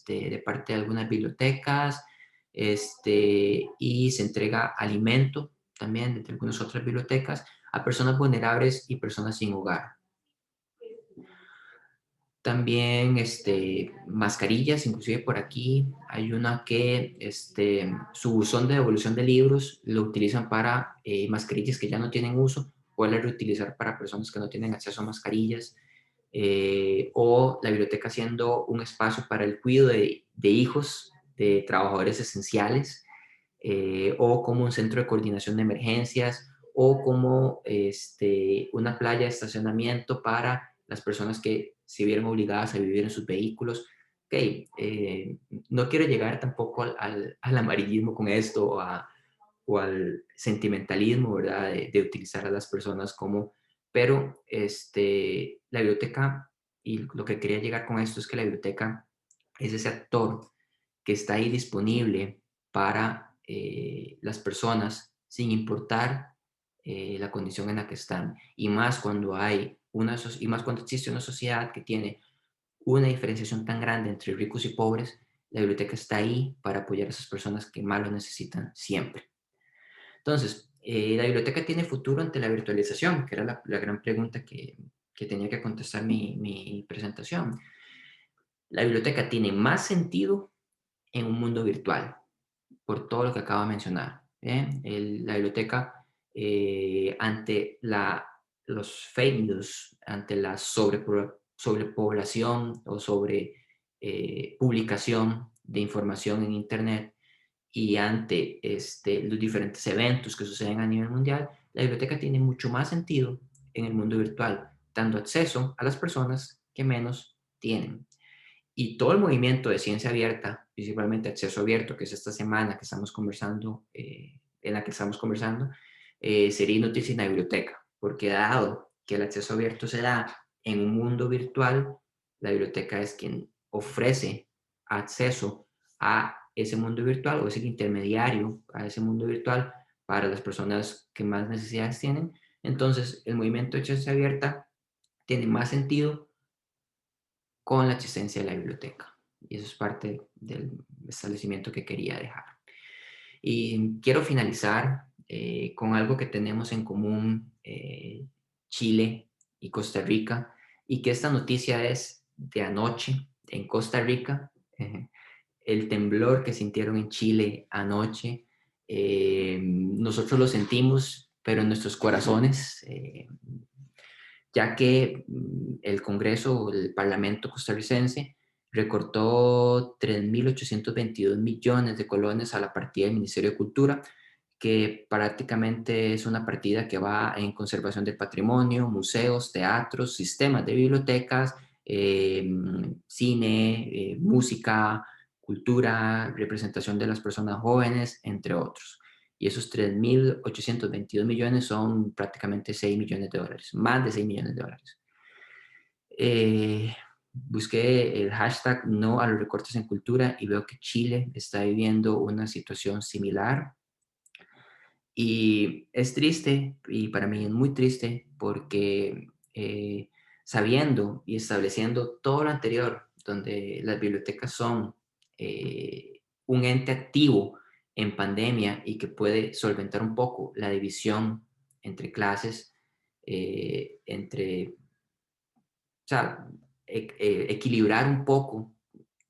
de parte de algunas bibliotecas, y se entrega alimento también de algunas otras bibliotecas a personas vulnerables y personas sin hogar. También mascarillas, inclusive por aquí hay una que su buzón de devolución de libros lo utilizan para mascarillas que ya no tienen uso, pueden reutilizar para personas que no tienen acceso a mascarillas, o la biblioteca siendo un espacio para el cuidado de hijos de trabajadores esenciales, o como un centro de coordinación de emergencias, o como una playa de estacionamiento para las personas que se vieron obligadas a vivir en sus vehículos. Ok, no quiero llegar tampoco al amarillismo con esto o al sentimentalismo, ¿verdad? De utilizar a las personas como, pero la biblioteca, y lo que quería llegar con esto es que la biblioteca es ese actor que está ahí disponible para las personas sin importar la condición en la que están, y más cuando y más cuando existe una sociedad que tiene una diferenciación tan grande entre ricos y pobres. La biblioteca está ahí para apoyar a esas personas que más lo necesitan siempre. Entonces, ¿la biblioteca tiene futuro ante la virtualización? Que era la gran pregunta que tenía que contestar mi presentación. La biblioteca tiene más sentido en un mundo virtual, por todo lo que acabo de mencionar. La biblioteca, ante los fake news, ante la sobrepoblación o sobre publicación de información en Internet, y ante los diferentes eventos que suceden a nivel mundial, la biblioteca tiene mucho más sentido en el mundo virtual, dando acceso a las personas que menos tienen. Y todo el movimiento de ciencia abierta, principalmente acceso abierto, que es esta semana que estamos conversando, en la que estamos conversando, sería inútil sin la biblioteca, porque dado que el acceso abierto se da en un mundo virtual, la biblioteca es quien ofrece acceso a ese mundo virtual, o es el intermediario a ese mundo virtual para las personas que más necesidades tienen. Entonces, el movimiento de ciencia abierta tiene más sentido con la existencia de la biblioteca. Y eso es parte del establecimiento que quería dejar. Y quiero finalizar con algo que tenemos en común, Chile y Costa Rica, y que esta noticia es de anoche en Costa Rica. El temblor que sintieron en Chile anoche, nosotros lo sentimos, pero en nuestros corazones, ya que el Congreso, el Parlamento costarricense, recortó 3.822 millones de colones a la partida del Ministerio de Cultura, que prácticamente es una partida que va en conservación del patrimonio, museos, teatros, sistemas de bibliotecas, cine, música, cultura, representación de las personas jóvenes, entre otros. y esos 3.822 millones son prácticamente 6 millones de dólares, más de 6 millones de dólares. Busqué el hashtag no a los recortes en cultura y veo que Chile está viviendo una situación similar. Y es triste, y para mí es muy triste, porque sabiendo y estableciendo todo lo anterior, donde las bibliotecas son un ente activo en pandemia y que puede solventar un poco la división entre clases, o sea, equilibrar un poco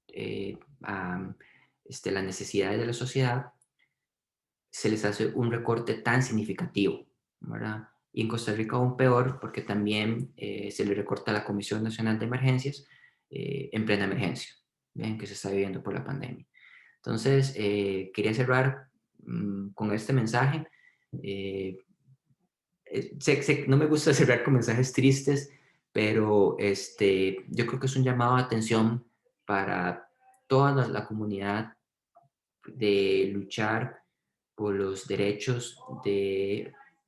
eh, am, las necesidades de la sociedad, se les hace un recorte tan significativo, ¿verdad? Y en Costa Rica aún peor, porque también se le recorta a la Comisión Nacional de Emergencias en plena emergencia, ¿bien? Que se está viviendo por la pandemia. Entonces, quería cerrar con este mensaje. Eh, no me gusta cerrar con mensajes tristes, pero yo creo que es un llamado a atención para toda la comunidad de luchar por los derechos,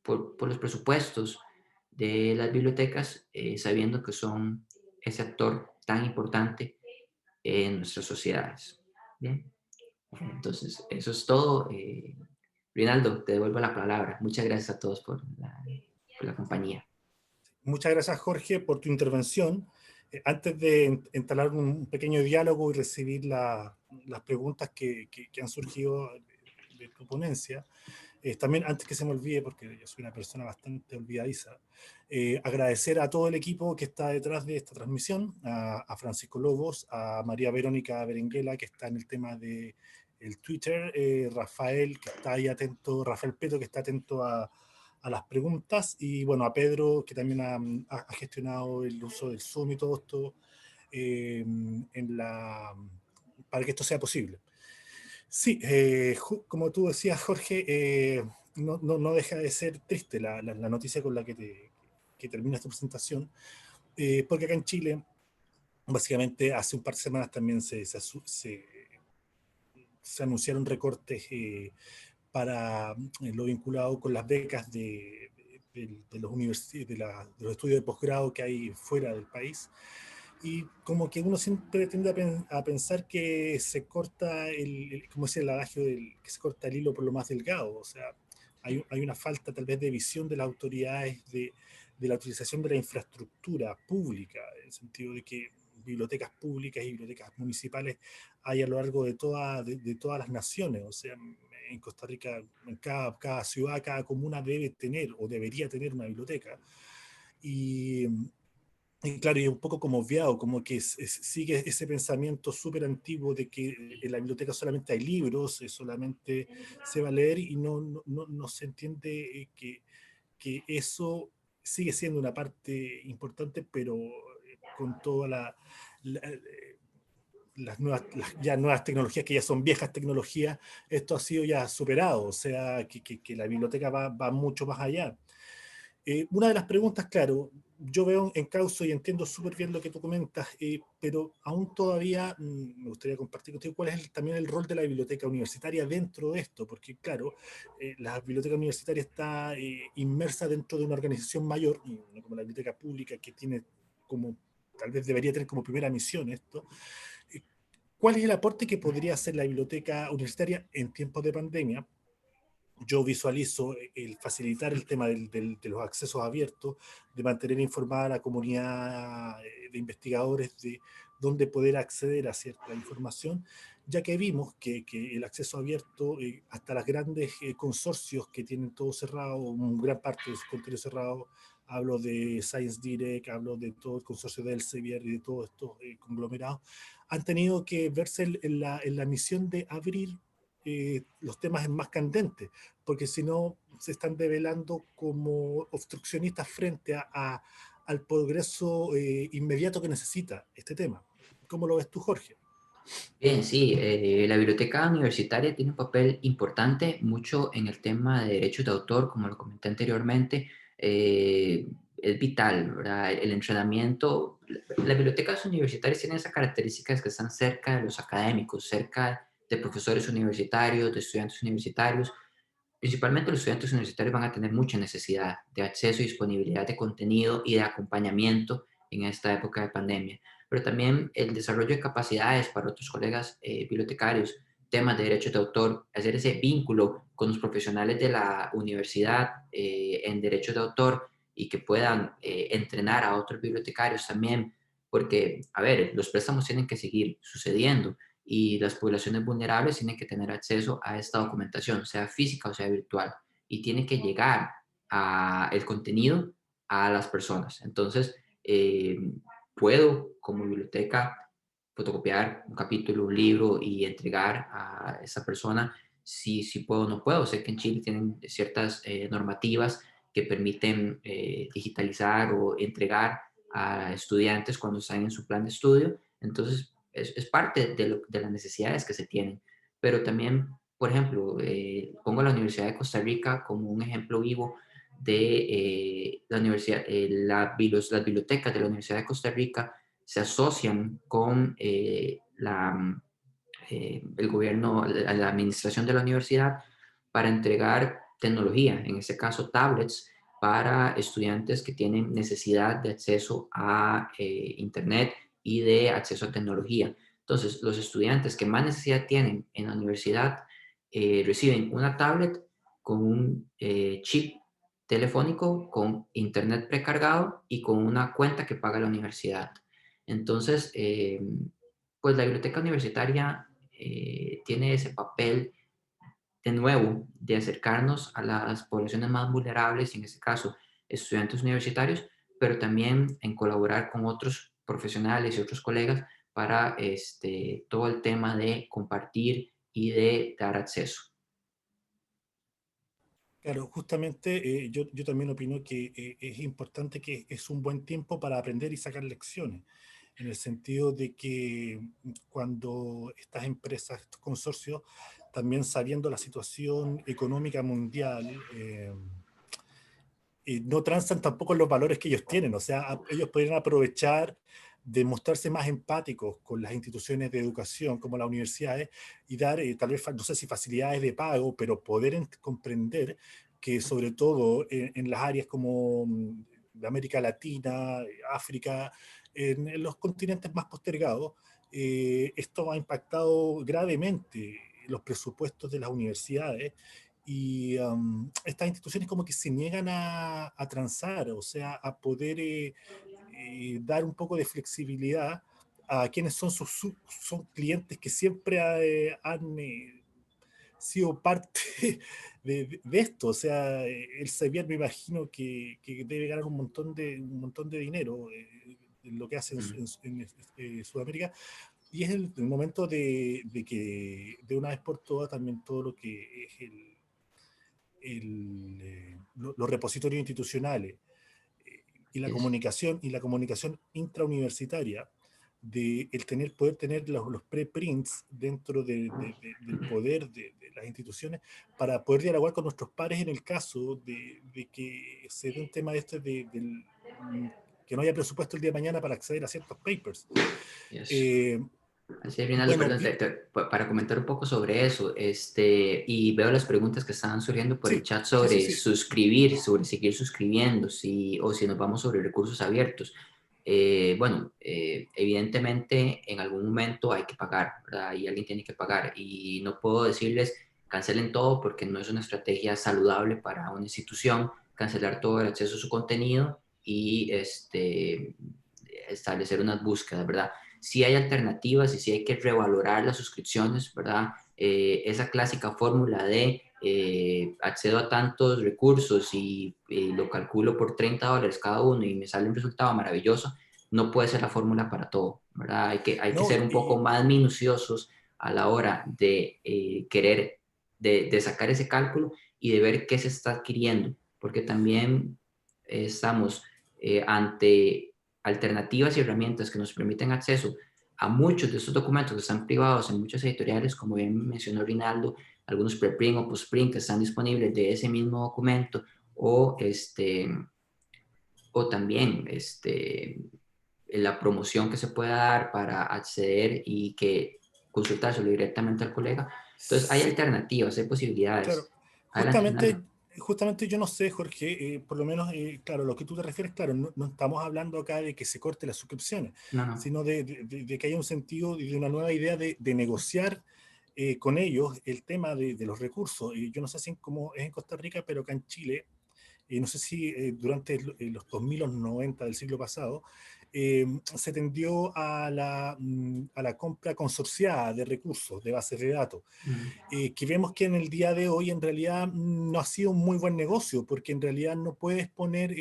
por los presupuestos de las bibliotecas, sabiendo que son ese actor tan importante en nuestras sociedades. Bien, entonces eso es todo. Rinaldo, te devuelvo la palabra. Muchas gracias a todos por la compañía. Muchas gracias, Jorge, por tu intervención. Antes de entablar un pequeño diálogo y recibir las preguntas que han surgido de tu ponencia, también, antes que se me olvide, porque yo soy una persona bastante olvidadiza, agradecer a todo el equipo que está detrás de esta transmisión, a Francisco Lobos, a María Verónica Berenguela, que está en el tema de el Twitter, Rafael, que está ahí atento, Rafael Peto, que está atento a las preguntas, y bueno, a Pedro, que también ha gestionado el uso del Zoom y todo esto para que esto sea posible. Sí, como tú decías, Jorge, no deja de ser triste la noticia con la que termina esta presentación, porque acá en Chile, básicamente, hace un par de semanas también se anunciaron recortes para lo vinculado con las becas de los estudios de posgrado que hay fuera del país. Y como que uno siempre tiende a pensar que se corta como decía el adagio, que se corta el hilo por lo más delgado. O sea, hay una falta tal vez de visión de las autoridades de la utilización de la infraestructura pública, en el sentido de que bibliotecas públicas y bibliotecas municipales hay a lo largo de todas las naciones. O sea, en Costa Rica, en cada ciudad, cada comuna debe tener o debería tener una biblioteca. Y, y claro, y un poco como obviado, como que sigue ese pensamiento súper antiguo de que en la biblioteca solamente hay libros, solamente se va a leer y no se entiende que eso sigue siendo una parte importante, pero con toda la, las ya nuevas tecnologías, que ya son viejas tecnologías, esto ha sido ya superado, o sea, que la biblioteca va mucho más allá. Una de las preguntas, claro, yo veo en causa y entiendo súper bien lo que tú comentas, pero aún todavía me gustaría compartir contigo cuál es también el rol de la biblioteca universitaria dentro de esto, porque claro, la biblioteca universitaria está inmersa dentro de una organización mayor, y no como la biblioteca pública que tiene como, tal vez debería tener como primera misión esto. Eh, ¿Cuál es el aporte que podría hacer la biblioteca universitaria en tiempos de pandemia? Yo visualizo el facilitar el tema de los accesos abiertos, de mantener informada a la comunidad de investigadores de dónde poder acceder a cierta información, ya que vimos que el acceso abierto, hasta los grandes consorcios que tienen todo cerrado, una gran parte de su contenido cerrado, hablo de Science Direct, hablo de todo el consorcio del Elsevier y de todos estos conglomerados, han tenido que verse en la misión de abrir los temas más candentes, porque si no se están develando como obstruccionistas frente al progreso inmediato que necesita este tema. ¿Cómo lo ves tú, Jorge? Bien, sí, la biblioteca universitaria tiene un papel importante, mucho en el tema de derechos de autor, como lo comenté anteriormente. Es vital, ¿verdad? El entrenamiento. Las bibliotecas universitarias tienen esas características que están cerca de los académicos, cerca de profesores universitarios, de estudiantes universitarios, principalmente los estudiantes universitarios van a tener mucha necesidad de acceso y disponibilidad de contenido y de acompañamiento en esta época de pandemia. Pero también el desarrollo de capacidades para otros colegas bibliotecarios, temas de derechos de autor, hacer ese vínculo con los profesionales de la universidad en derechos de autor y que puedan entrenar a otros bibliotecarios también, porque, a ver, los préstamos tienen que seguir sucediendo y las poblaciones vulnerables tienen que tener acceso a esta documentación, sea física o sea virtual, y tiene que llegar el contenido a las personas. Entonces, puedo como biblioteca fotocopiar un capítulo, un libro y entregar a esa persona. Si puedo o no puedo. Sé que en Chile tienen ciertas normativas que permiten digitalizar o entregar a estudiantes cuando están en su plan de estudio. Entonces, es parte de las necesidades que se tienen. Pero también, por ejemplo, pongo a la Universidad de Costa Rica como un ejemplo vivo de la universidad, las bibliotecas de la Universidad de Costa Rica se asocian con el gobierno, la administración de la universidad para entregar tecnología, en este caso tablets, para estudiantes que tienen necesidad de acceso a Internet y de acceso a tecnología. Entonces, los estudiantes que más necesidad tienen en la universidad reciben una tablet con un chip telefónico, con Internet precargado y con una cuenta que paga la universidad. Entonces, pues la biblioteca universitaria tiene ese papel de nuevo de acercarnos a las poblaciones más vulnerables, en este caso estudiantes universitarios, pero también en colaborar con otros profesionales y otros colegas para todo el tema de compartir y de dar acceso. Claro, justamente yo también opino que es importante, que es un buen tiempo para aprender y sacar lecciones, en el sentido de que cuando estas empresas, estos consorcios, también sabiendo la situación económica mundial, no transan tampoco en los valores que ellos tienen. O sea, ellos podrían aprovechar de mostrarse más empáticos con las instituciones de educación como las universidades y dar tal vez, no sé si facilidades de pago, pero poder comprender que sobre todo en las áreas como de América Latina, África, en los continentes más postergados, esto ha impactado gravemente los presupuestos de las universidades, y estas instituciones como que se niegan a transar, o sea, a poder dar un poco de flexibilidad a quienes son son clientes que siempre han sido parte de esto. O sea, el Sevier me imagino que debe ganar un montón de dinero en lo que hace Mm. en Sudamérica, y es el momento de que de una vez por todas también todo lo que es los repositorios institucionales Yes. y la comunicación intrauniversitaria, de poder tener los preprints dentro del poder de las instituciones para poder dialogar con nuestros pares en el caso de que se dé un tema de este que no haya presupuesto el día de mañana para acceder a ciertos papers. Yes. Eh, Así, Rinaldo, bueno, perdón, para comentar un poco sobre eso, y veo las preguntas que estaban surgiendo por el sí, chat sí, sí, sobre sí, suscribir, sobre seguir suscribiendo, o si nos vamos sobre recursos abiertos. Bueno, evidentemente en algún momento hay que pagar, ¿verdad? Y alguien tiene que pagar. Y no puedo decirles cancelen todo porque no es una estrategia saludable para una institución, cancelar todo el acceso a su contenido y establecer unas búsquedas, ¿verdad? Si hay alternativas y si hay que revalorar las suscripciones, ¿verdad? Esa clásica fórmula de accedo a tantos recursos y lo calculo por $30 cada uno y me sale un resultado maravilloso, no puede ser la fórmula para todo, ¿verdad? Hay que no, ser un poco más minuciosos a la hora de querer, de sacar ese cálculo y de ver qué se está adquiriendo, porque también estamos ante alternativas y herramientas que nos permiten acceso a muchos de estos documentos que están privados en muchas editoriales, como bien mencionó Rinaldo, algunos preprint o postprint que están disponibles de ese mismo documento, o, o también la promoción que se pueda dar para acceder y que consultárselo directamente al colega. Entonces, hay sí, alternativas, hay claro. posibilidades. Adelante, Justamente, Ronaldo. justamente yo no sé, Jorge, por lo menos, claro, lo que tú te refieres, claro, no estamos hablando acá de que se corte las suscripciones, No, no. sino de que haya un sentido y de una nueva idea de negociar con ellos el tema de los recursos. Y yo no sé si cómo es en Costa Rica, pero acá en Chile, no sé si durante los 2000 los 90 del siglo pasado, se tendió a la compra consorciada de recursos, de bases de datos, Mm, que vemos que en el día de hoy en realidad no ha sido un muy buen negocio, porque en realidad no puedes poner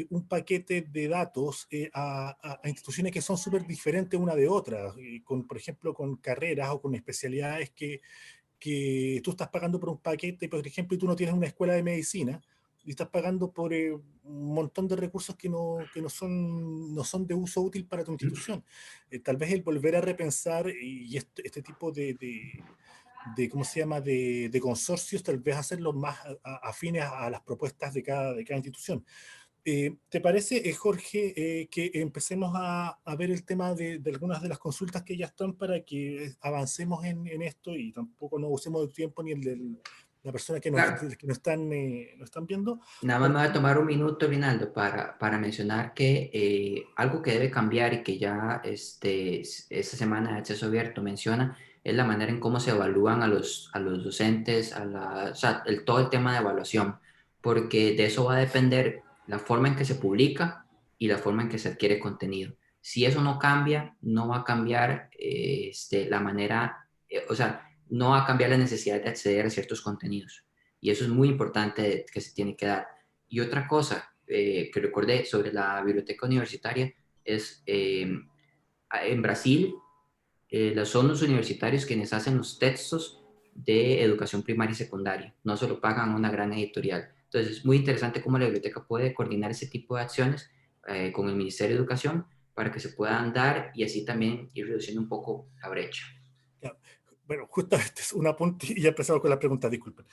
un paquete de datos a instituciones que son súper diferentes una de otra, con, por ejemplo, con carreras o con especialidades que tú estás pagando por un paquete, por ejemplo, y tú no tienes una escuela de medicina, y estás pagando por un montón de recursos que no son de uso útil para tu institución. Tal vez el volver a repensar y este tipo ¿cómo se llama?, de consorcios, tal vez hacerlos más afines a las propuestas de cada institución. ¿Te parece, Jorge, que empecemos a ver el tema de algunas de las consultas que ya están para que avancemos en esto y tampoco no usemos el tiempo ni el de la persona claro. que nos están viendo? Nada más me voy a tomar un minuto, Rinaldo, para mencionar que algo que debe cambiar y que ya esta semana de Acceso Abierto menciona es la manera en cómo se evalúan a los docentes, o sea, todo el tema de evaluación, porque de eso va a depender la forma en que se publica y la forma en que se adquiere contenido. Si eso no cambia, no va a cambiar la manera, o sea, no va a cambiar la necesidad de acceder a ciertos contenidos. Y eso es muy importante que se tiene que dar. Y otra cosa que recordé sobre la biblioteca universitaria es en Brasil son los universitarios quienes hacen los textos de educación primaria y secundaria, no se lo pagan a una gran editorial. Entonces es muy interesante cómo la biblioteca puede coordinar ese tipo de acciones con el Ministerio de Educación para que se puedan dar y así también ir reduciendo un poco la brecha. Ya, bueno, justamente es un apunte y ya empezamos con las preguntas, disculpen.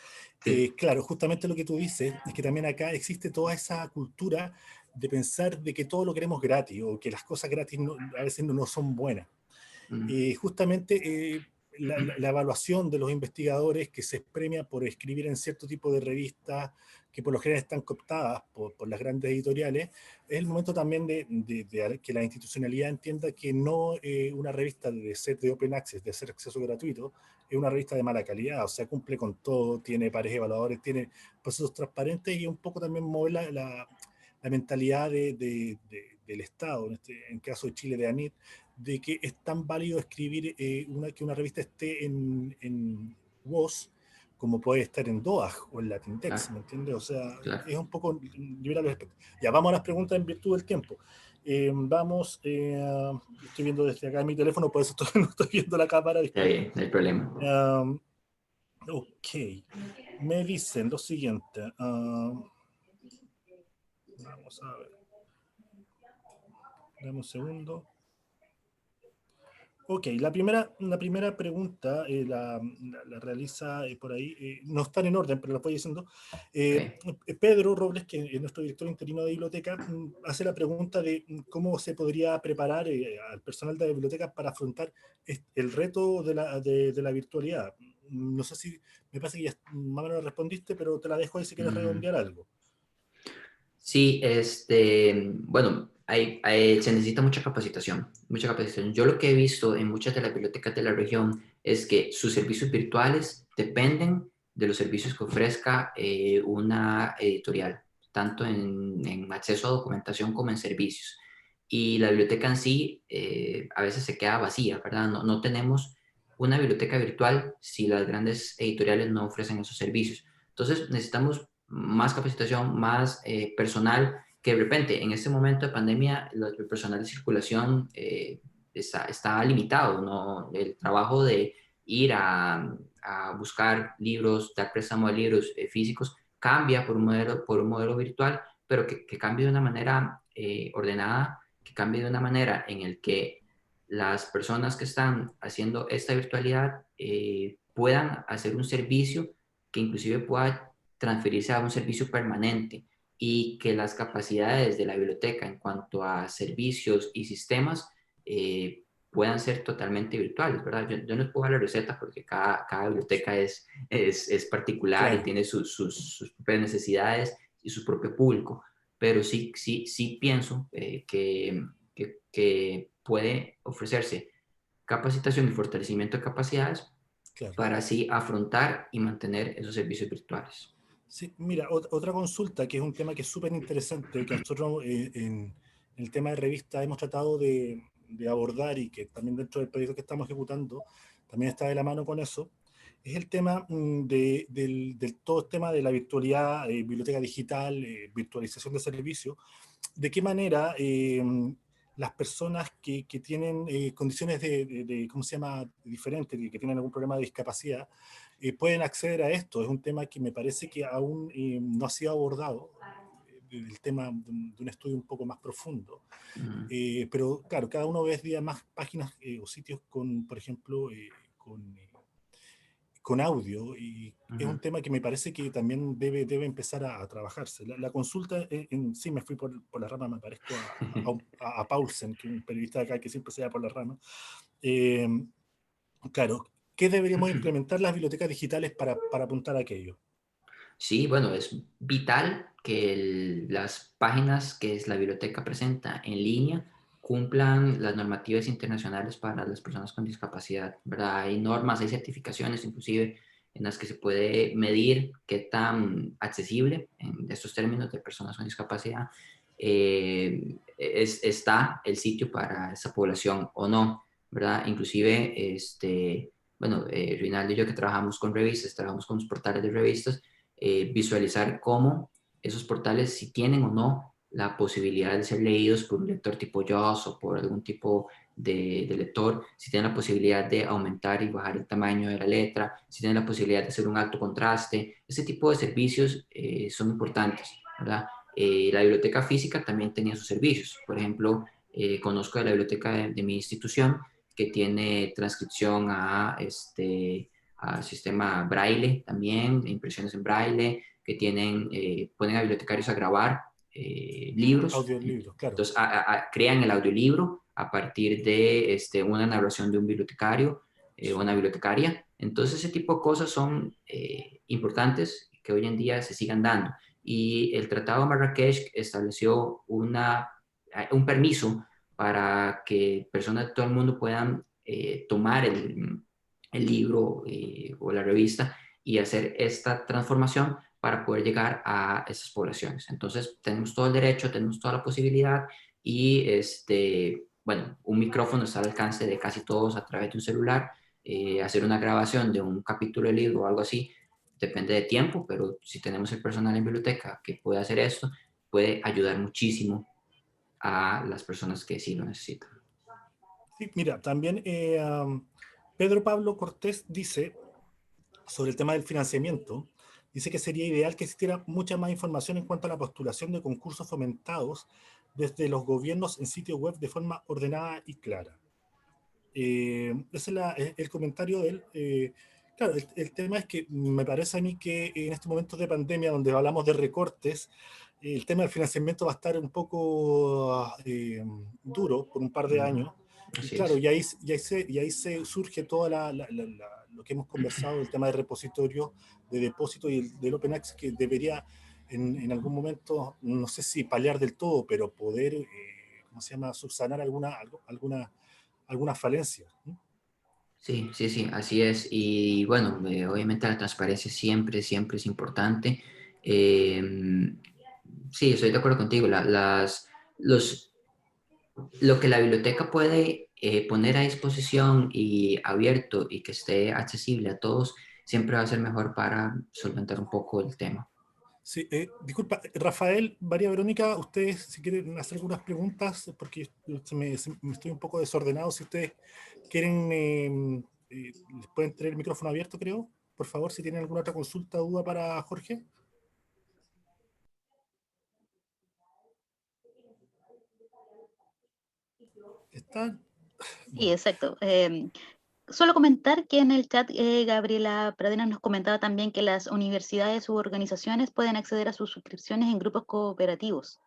Sí. Claro, justamente lo que tú dices es que también acá existe toda esa cultura de pensar de que todo lo queremos gratis o que las cosas gratis a veces no son buenas. Mm. Justamente la evaluación de los investigadores que se premia por escribir en cierto tipo de revistas que por lo general están cooptadas por las grandes editoriales, es el momento también de que la institucionalidad entienda que no una revista de ser de open access, de ser acceso gratuito, es una revista de mala calidad, o sea, cumple con todo, tiene pares evaluadores, tiene procesos transparentes y un poco también mover la mentalidad del Estado, en caso de Chile, de ANIT, de que es tan válido escribir que una revista esté en WOS como puede estar en DOAJ o en Latindex, Claro, ¿me entiendes? O sea, claro. es un poco liberal al respecto. Ya vamos a las preguntas en virtud del tiempo. Vamos, estoy viendo desde acá en mi teléfono, por eso no estoy viendo la cámara, Está disculpa. bien, no hay problema. Ok, me dicen lo siguiente. Vamos a ver, dame un segundo. Ok, la primera pregunta la realiza por ahí, no están en orden, pero la voy diciendo. Okay. Pedro Robles, que es nuestro director interino de biblioteca, hace la pregunta de cómo se podría preparar al personal de la biblioteca para afrontar el reto de la virtualidad. No sé si, me parece que ya más o menos respondiste, pero te la dejo ahí si quieres Mm. redondear algo. Sí, bueno, se necesita mucha capacitación, mucha capacitación. Yo lo que he visto en muchas de las bibliotecas de la región es que sus servicios virtuales dependen de los servicios que ofrezca una editorial, tanto en acceso a documentación como en servicios. Y la biblioteca en sí a veces se queda vacía, ¿verdad? No tenemos una biblioteca virtual si las grandes editoriales no ofrecen esos servicios. Entonces necesitamos más capacitación, más personal, que de repente en este momento de pandemia el personal de circulación está limitado, ¿no? El trabajo de ir a buscar libros, dar préstamo de libros físicos, cambia por un modelo virtual, pero que cambie de una manera ordenada, que cambie de una manera en el que las personas que están haciendo esta virtualidad puedan hacer un servicio que inclusive pueda transferirse a un servicio permanente y que las capacidades de la biblioteca en cuanto a servicios y sistemas puedan ser totalmente virtuales, ¿verdad? Yo no les puedo dar la receta porque cada biblioteca es particular y Claro. tiene sus propias necesidades y su propio público, pero sí pienso que puede ofrecerse capacitación y fortalecimiento de capacidades Claro. para así afrontar y mantener esos servicios virtuales. Sí, mira, otra consulta que es un tema que es súper interesante, que nosotros en el tema de revista hemos tratado de abordar y que también dentro del proyecto que estamos ejecutando también está de la mano con eso, es el tema del todo el tema de la virtualidad, biblioteca digital, virtualización de servicios, de qué manera las personas que tienen condiciones ¿cómo se llama?, diferentes, que tienen algún problema de discapacidad, pueden acceder a esto. Es un tema que me parece que aún no ha sido abordado, el tema de un estudio un poco más profundo. Mm, Pero claro, cada uno ve día más páginas o sitios con, por ejemplo, con audio, y es un ujú. tema que me parece que también debe empezar a trabajarse. La consulta en sí, me fui por la rama, me parezco a Paulsen, que es un periodista de acá que siempre se va por la rama. Eh, claro, ¿qué deberíamos implementar las bibliotecas digitales para apuntar a aquello? Sí, bueno, es vital que las páginas que la biblioteca presenta en línea cumplan las normativas internacionales para las personas con discapacidad, ¿verdad? Hay normas, hay certificaciones inclusive en las que se puede medir qué tan accesible en estos términos de personas con discapacidad está el sitio para esa población o no, ¿verdad? Inclusive, bueno, Rinaldo y yo que trabajamos con revistas, trabajamos con los portales de revistas, visualizar cómo esos portales, si tienen o no la posibilidad de ser leídos por un lector tipo JAWS o por algún tipo de lector, si tienen la posibilidad de aumentar y bajar el tamaño de la letra, si tienen la posibilidad de hacer un alto contraste. Ese tipo de servicios son importantes, ¿verdad? La biblioteca física también tenía sus servicios. Por ejemplo, conozco de la biblioteca de mi institución que tiene transcripción a sistema braille también, impresiones en braille, que ponen a bibliotecarios a grabar libros. Audiolibros, claro. Entonces, crean el audiolibro a partir de una narración de un bibliotecario o una bibliotecaria. Entonces, ese tipo de cosas son importantes que hoy en día se sigan dando. Y el Tratado de Marrakech estableció un permiso para que personas de todo el mundo puedan tomar el libro o la revista y hacer esta transformación para poder llegar a esas poblaciones. Entonces, tenemos todo el derecho, tenemos toda la posibilidad y, bueno, un micrófono está al alcance de casi todos a través de un celular. Hacer una grabación de un capítulo de libro o algo así depende de tiempo, pero si tenemos el personal en biblioteca que puede hacer esto, puede ayudar muchísimo a las personas que sí lo necesitan. Sí, mira, también Pedro Pablo Cortés dice sobre el tema del financiamiento, dice que sería ideal que existiera mucha más información en cuanto a la postulación de concursos fomentados desde los gobiernos en sitio web de forma ordenada y clara. Ese es el comentario de él. Claro, el tema es que me parece a mí que en estos momentos de pandemia, donde hablamos de recortes, el tema del financiamiento va a estar un poco duro por un par de Ujú. años. Y Así claro, es. y ahí se surge toda lo que hemos conversado, el tema de repositorio, de depósito y del Open Access, que debería en algún momento, no sé si paliar del todo, pero poder, ¿cómo se llama?, subsanar algunas falencias, ¿no? Sí, sí, sí, así es. Y bueno, obviamente la transparencia siempre, siempre es importante. Eh, sí, estoy de acuerdo contigo. Lo que la biblioteca puede poner a disposición y abierto y que esté accesible a todos, siempre va a ser mejor para solventar un poco el tema. Sí, disculpa, Rafael, María Verónica, ustedes si quieren hacer algunas preguntas, porque me estoy un poco desordenado, si ustedes quieren, les pueden tener el micrófono abierto, creo. Por favor, si tienen alguna otra consulta o duda para Jorge. ¿Están? Sí, Bueno, exacto. Solo comentar que en el chat Gabriela Pradenas nos comentaba también que las universidades u organizaciones pueden acceder a sus suscripciones en grupos cooperativos,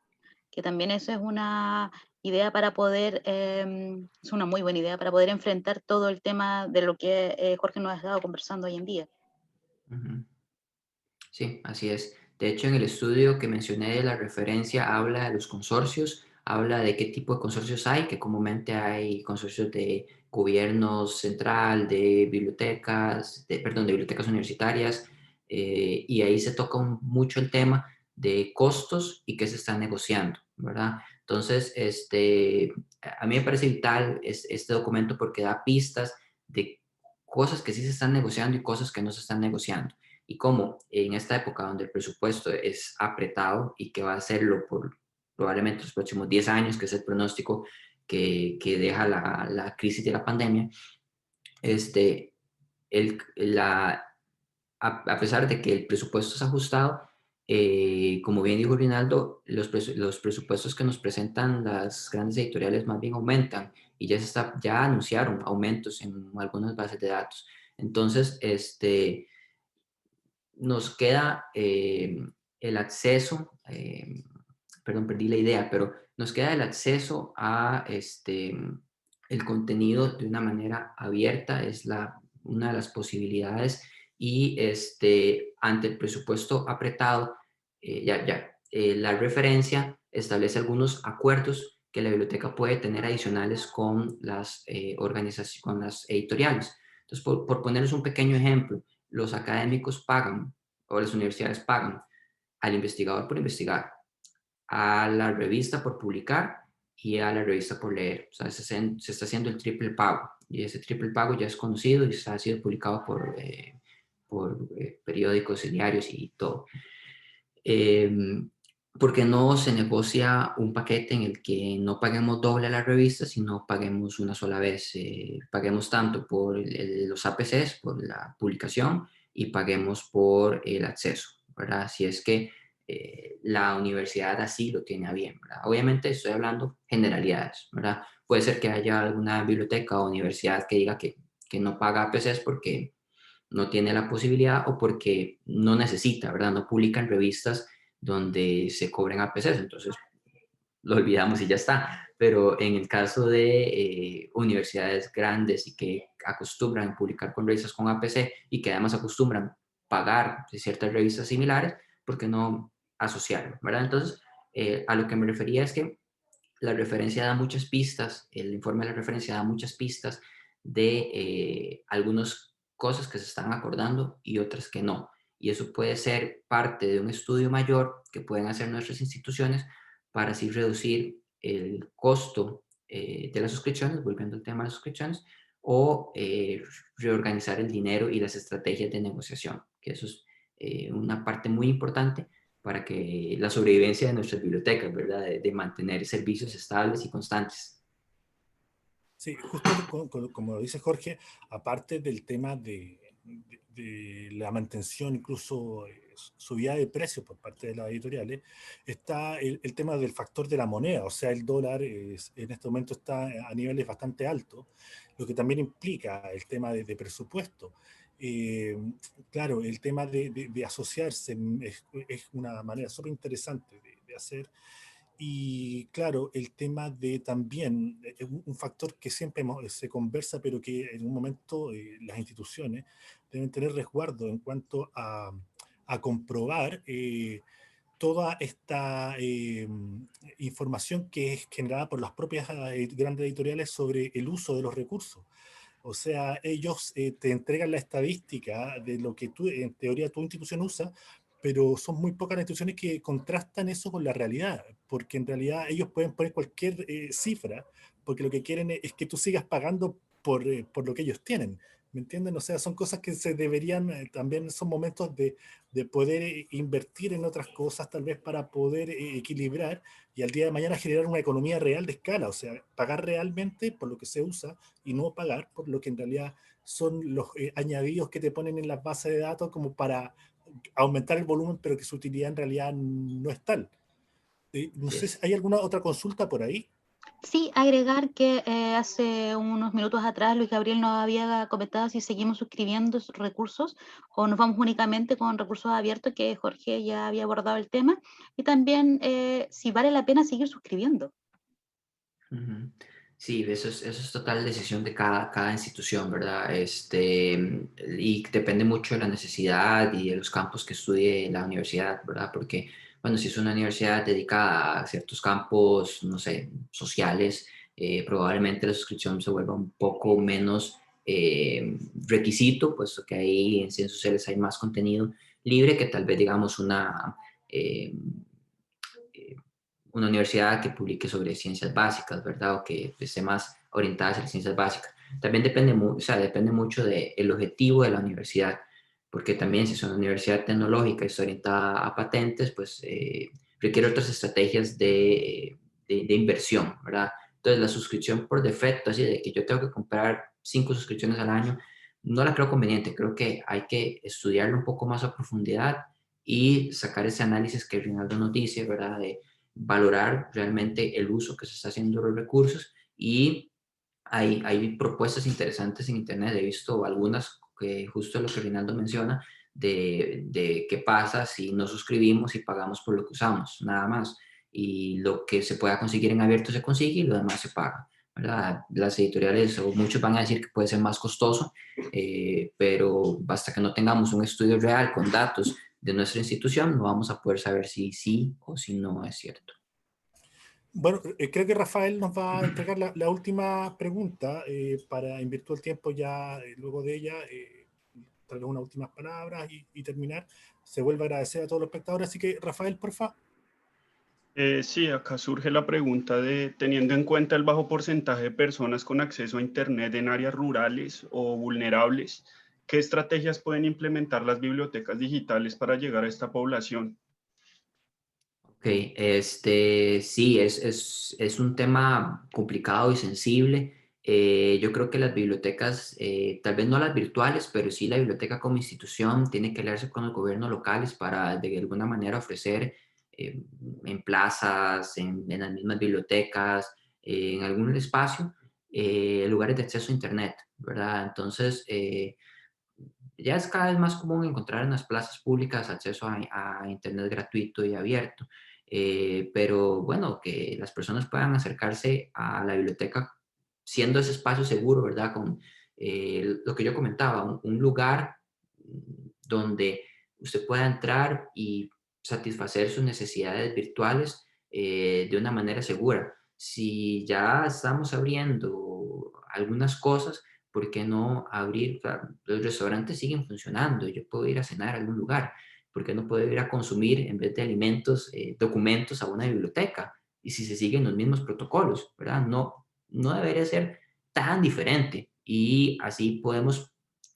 que también eso es una idea para poder, es una muy buena idea para poder enfrentar todo el tema de lo que Jorge nos ha estado conversando hoy en día. Ujú. Sí, así es. De hecho, en el estudio que mencioné de la referencia habla de los consorcios, habla de qué tipo de consorcios hay, que comúnmente hay consorcios de gobierno central, de bibliotecas, perdón, de bibliotecas universitarias, y ahí se toca mucho el tema de costos y qué se está negociando, ¿verdad? Entonces, a mí me parece vital este documento porque da pistas de cosas que sí se están negociando y cosas que no se están negociando y cómo en esta época donde el presupuesto es apretado y que va a serlo por probablemente los próximos 10 años, que es el pronóstico que deja la crisis de la pandemia, este, el, la, a pesar de que el presupuesto es ajustado, como bien dijo Rinaldo, los presupuestos que nos presentan las grandes editoriales más bien aumentan y ya anunciaron aumentos en algunas bases de datos. Entonces, nos queda el acceso, perdón, perdí la idea, pero nos queda el acceso a el contenido de una manera abierta, es una de las posibilidades, y ante el presupuesto apretado, la referencia establece algunos acuerdos que la biblioteca puede tener adicionales con las organizaciones, con las editoriales. Entonces, por ponerles un pequeño ejemplo, los académicos pagan, o las universidades pagan, al investigador por investigar, a la revista por publicar y a la revista por leer. O sea, se está haciendo el triple pago, y ese triple pago ya es conocido y ha sido publicado por periódicos y diarios y todo. Porque no se negocia un paquete en el que no paguemos doble a la revista, sino paguemos una sola vez. Paguemos tanto por los APCs, por la publicación, y paguemos por el acceso, ¿verdad? Si es que la universidad así lo tiene a bien, ¿verdad? Obviamente estoy hablando generalidades, ¿verdad? Puede ser que haya alguna biblioteca o universidad que diga que no paga APCs porque no tiene la posibilidad o porque no necesita, ¿verdad? No publican revistas donde se cobren APCs, entonces lo olvidamos y ya está. Pero en el caso de universidades grandes y que acostumbran a publicar con revistas con APC y que además acostumbran pagar de ciertas revistas similares, ¿por qué no asociarlo, ¿verdad? Entonces, a lo que me refería es que la referencia da muchas pistas, el informe de la referencia da muchas pistas de algunas cosas que se están acordando y otras que no. Y eso puede ser parte de un estudio mayor que pueden hacer nuestras instituciones para así reducir el costo de las suscripciones, volviendo al tema de las suscripciones, o reorganizar el dinero y las estrategias de negociación, que eso es una parte muy importante para que la sobrevivencia de nuestras bibliotecas, ¿verdad? De mantener servicios estables y constantes. Sí, justo como dice Jorge, aparte del tema de la mantención, incluso subida de precios por parte de las editoriales, está el tema del factor de la moneda, o sea, el dólar en este momento está a niveles bastante altos, lo que también implica el tema de presupuesto. Eh, claro, el tema de asociarse es una manera súper interesante de hacer. Y claro, el tema de también, un factor que siempre se conversa, pero que en un momento las instituciones deben tener resguardo en cuanto a comprobar toda esta información que es generada por las propias grandes editoriales sobre el uso de los recursos. O sea, ellos te entregan la estadística de lo que tú, en teoría, tu institución usa, pero son muy pocas las instituciones que contrastan eso con la realidad, porque en realidad ellos pueden poner cualquier cifra, porque lo que quieren es que tú sigas pagando por lo que ellos tienen. ¿Me entienden? O sea, son cosas que se deberían, también son momentos de poder invertir en otras cosas, tal vez para poder equilibrar y al día de mañana generar una economía real de escala, o sea, pagar realmente por lo que se usa y no pagar por lo que en realidad son los añadidos que te ponen en las bases de datos como para aumentar el volumen, pero que su utilidad en realidad no es tal. No Así sé si es. hay alguna otra consulta por ahí. Sí, agregar que hace unos minutos atrás Luis Gabriel nos había comentado si seguimos suscribiendo recursos o nos vamos únicamente con recursos abiertos, que Jorge ya había abordado el tema, y también si vale la pena seguir suscribiendo. Ujú. Sí, eso es total decisión de cada institución, ¿verdad? Y depende mucho de la necesidad y de los campos que estudie la universidad, ¿verdad? Porque, bueno, si es una universidad dedicada a ciertos campos, no sé, sociales, probablemente la suscripción se vuelva un poco menos requisito, puesto que ahí en ciencias sociales hay más contenido libre que tal vez, digamos, eh, eh, una universidad que publique sobre ciencias básicas, ¿verdad? O que esté más orientada hacia las ciencias básicas. También o sea, depende mucho del objetivo de la universidad, porque también si es una universidad tecnológica y está orientada a patentes, pues requiere otras estrategias de inversión, ¿verdad? Entonces la suscripción por defecto, así de que yo tengo que comprar 5 suscripciones al año, no la creo conveniente. Creo que hay que estudiarlo un poco más a profundidad y sacar ese análisis que Rinaldo nos dice, ¿verdad? De valorar realmente el uso que se está haciendo de los recursos y hay propuestas interesantes en Internet. He visto algunas que justo lo que Rinaldo menciona de qué pasa si no suscribimos y pagamos por lo que usamos, nada más. Y lo que se pueda conseguir en abierto se consigue y lo demás se paga, ¿verdad? Las editoriales o muchos van a decir que puede ser más costoso, pero basta que no tengamos un estudio real con datos de nuestra institución, no vamos a poder saber si sí o si no es cierto. Bueno, creo que Rafael nos va a entregar la última pregunta para, en virtud del tiempo, ya luego de ella, tal vez unas últimas palabras y terminar. Se vuelve a agradecer a todos los espectadores. Así que, Rafael, porfa. Sí, acá surge la pregunta de, teniendo en cuenta el bajo porcentaje de personas con acceso a Internet en áreas rurales o vulnerables, ¿qué estrategias pueden implementar las bibliotecas digitales para llegar a esta población? Ok, sí, es un tema complicado y sensible. Yo creo que las bibliotecas, tal vez no las virtuales, pero sí la biblioteca como institución tiene que aliarse con los gobiernos locales para de alguna manera ofrecer eh, en plazas, en las mismas bibliotecas, en algún espacio, lugares de acceso a Internet, ¿verdad? Entonces, ya es cada vez más común encontrar en las plazas públicas acceso a Internet gratuito y abierto. Pero bueno, que las personas puedan acercarse a la biblioteca siendo ese espacio seguro, ¿verdad? Con lo que yo comentaba, un lugar donde usted pueda entrar y satisfacer sus necesidades virtuales de una manera segura. Si ya estamos abriendo algunas cosas, ¿por qué no abrir? O sea, los restaurantes siguen funcionando, yo puedo ir a cenar a algún lugar, ¿por qué no puedo ir a consumir en vez de alimentos, documentos a una biblioteca? Y si se siguen los mismos protocolos, ¿verdad? No debería ser tan diferente y así podemos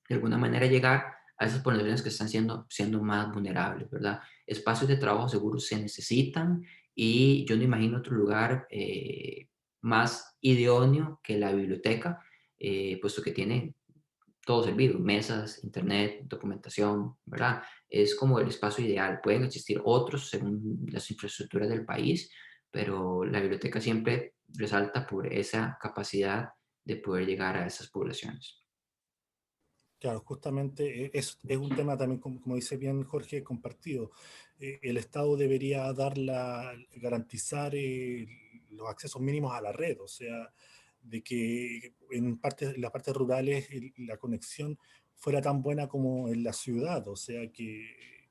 de alguna manera llegar a esas poblaciones que están siendo más vulnerables, ¿verdad? Espacios de trabajo seguros se necesitan y yo no imagino otro lugar más idóneo que la biblioteca, puesto que tiene todo servido, mesas, internet, documentación, ¿verdad? Es como el espacio ideal. Pueden existir otros según las infraestructuras del país, pero la biblioteca siempre resalta por esa capacidad de poder llegar a esas poblaciones. Claro, justamente es un tema también, como dice bien Jorge, compartido. El Estado debería garantizar los accesos mínimos a la red, o sea, de que en las partes rurales la conexión fuera tan buena como en la ciudad, o sea, que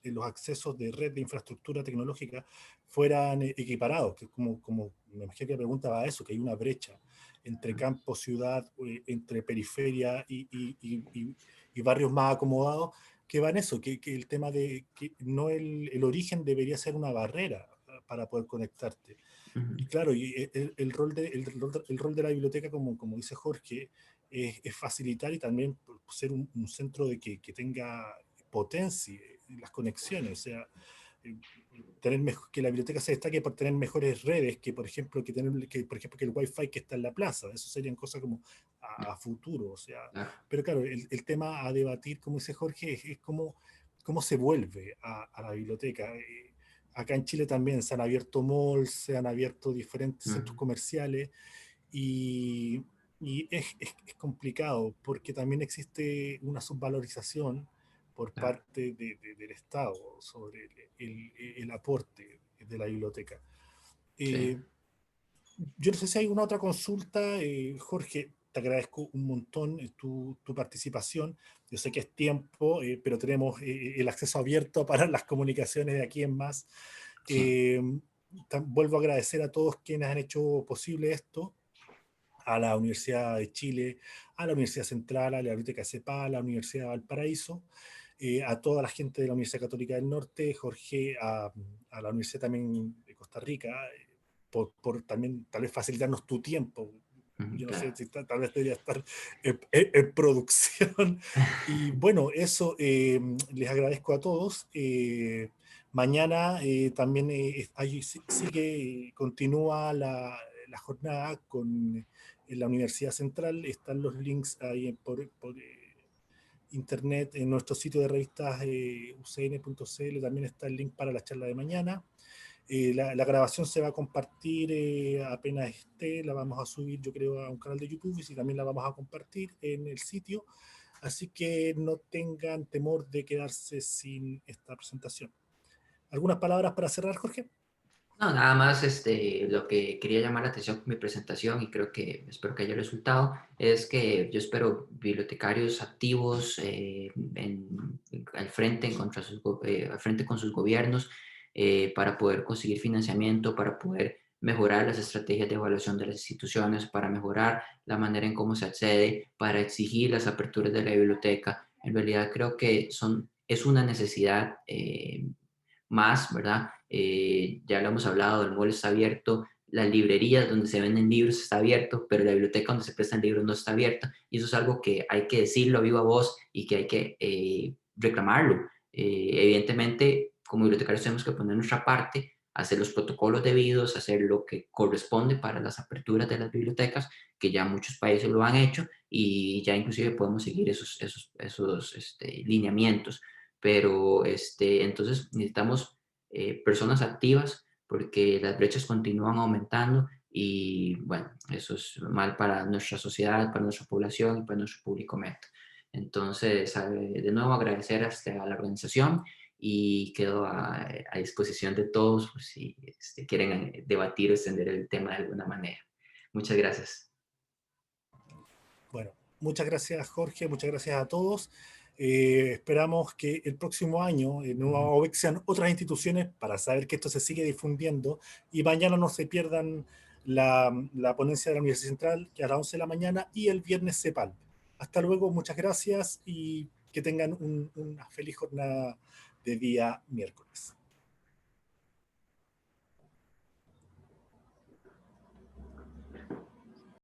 los accesos de red de infraestructura tecnológica fueran equiparados, que como me imagino que la pregunta va a eso, que hay una brecha entre campo, ciudad, entre periferia y barrios más acomodados, que va en eso, que el tema de que no el origen debería ser una barrera para poder conectarte. Y Ujú, claro, y el rol de la biblioteca, como dice Jorge, es facilitar y también ser un centro que tenga potencia las conexiones, o sea, eh, que la biblioteca se destaque por tener mejores redes que, por ejemplo, por ejemplo, que el Wi-Fi que está en la plaza. Eso serían cosas como a futuro, o sea, claro. pero claro, el tema a debatir, como dice Jorge, es cómo se vuelve a la biblioteca. Acá en Chile también se han abierto malls, se han abierto diferentes centros Ujú, comerciales y, y es complicado porque también existe una subvalorización por claro. parte del Estado sobre el aporte de la biblioteca. Sí. Eh, Yo no sé si hay una otra consulta, Jorge, te agradezco un montón tu participación. Yo sé que es tiempo, pero tenemos el acceso abierto para las comunicaciones de aquí en más. Sí. Vuelvo a agradecer a todos quienes han hecho posible esto, a la Universidad de Chile, a la Universidad Central, a la Biblioteca CEPA, a la Universidad de Valparaíso, a toda la gente de la Universidad Católica del Norte, Jorge, a la Universidad también de Costa Rica, por también tal vez facilitarnos tu tiempo. Yo no sé Claro. si tal vez debería estar en producción. Y bueno, eso les agradezco a todos. Mañana también continúa la jornada en la Universidad Central. Están los links ahí por internet en nuestro sitio de revistas ucn.cl. También está el link para la charla de mañana. La grabación se va a compartir apenas esté, la vamos a subir yo creo a un canal de YouTube y también la vamos a compartir en el sitio, así que no tengan temor de quedarse sin esta presentación. ¿Algunas palabras para cerrar, Jorge? No, nada más lo que quería llamar la atención con mi presentación y espero que haya resultado es que yo espero bibliotecarios activos al frente, al frente con sus gobiernos para poder conseguir financiamiento, para poder mejorar las estrategias de evaluación de las instituciones, para mejorar la manera en cómo se accede, para exigir las aperturas de la biblioteca. En realidad creo que es una necesidad más, ¿verdad? Ya lo hemos hablado, el mall está abierto, las librerías donde se venden libros está abierto, pero la biblioteca donde se prestan libros no está abierta, y eso es algo que hay que decirlo a viva voz y que hay que reclamarlo. Evidentemente, como bibliotecarios tenemos que poner nuestra parte, hacer los protocolos debidos, hacer lo que corresponde para las aperturas de las bibliotecas, que ya muchos países lo han hecho, y ya inclusive podemos seguir esos lineamientos. Pero entonces necesitamos personas activas porque las brechas continúan aumentando y bueno, eso es mal para nuestra sociedad, para nuestra población y para nuestro público meta. Entonces, de nuevo agradecer a la organización y quedo a disposición de todos por si quieren debatir o extender el tema de alguna manera. Muchas gracias. Bueno, muchas gracias, Jorge, muchas gracias a todos. Esperamos que el próximo año en Nueva OVEC sean otras instituciones para saber que esto se sigue difundiendo y mañana no se pierdan la ponencia de la Universidad Central, que a las 11 de la mañana, y el viernes CEPAL. Hasta luego, muchas gracias y que tengan una feliz jornada de día miércoles.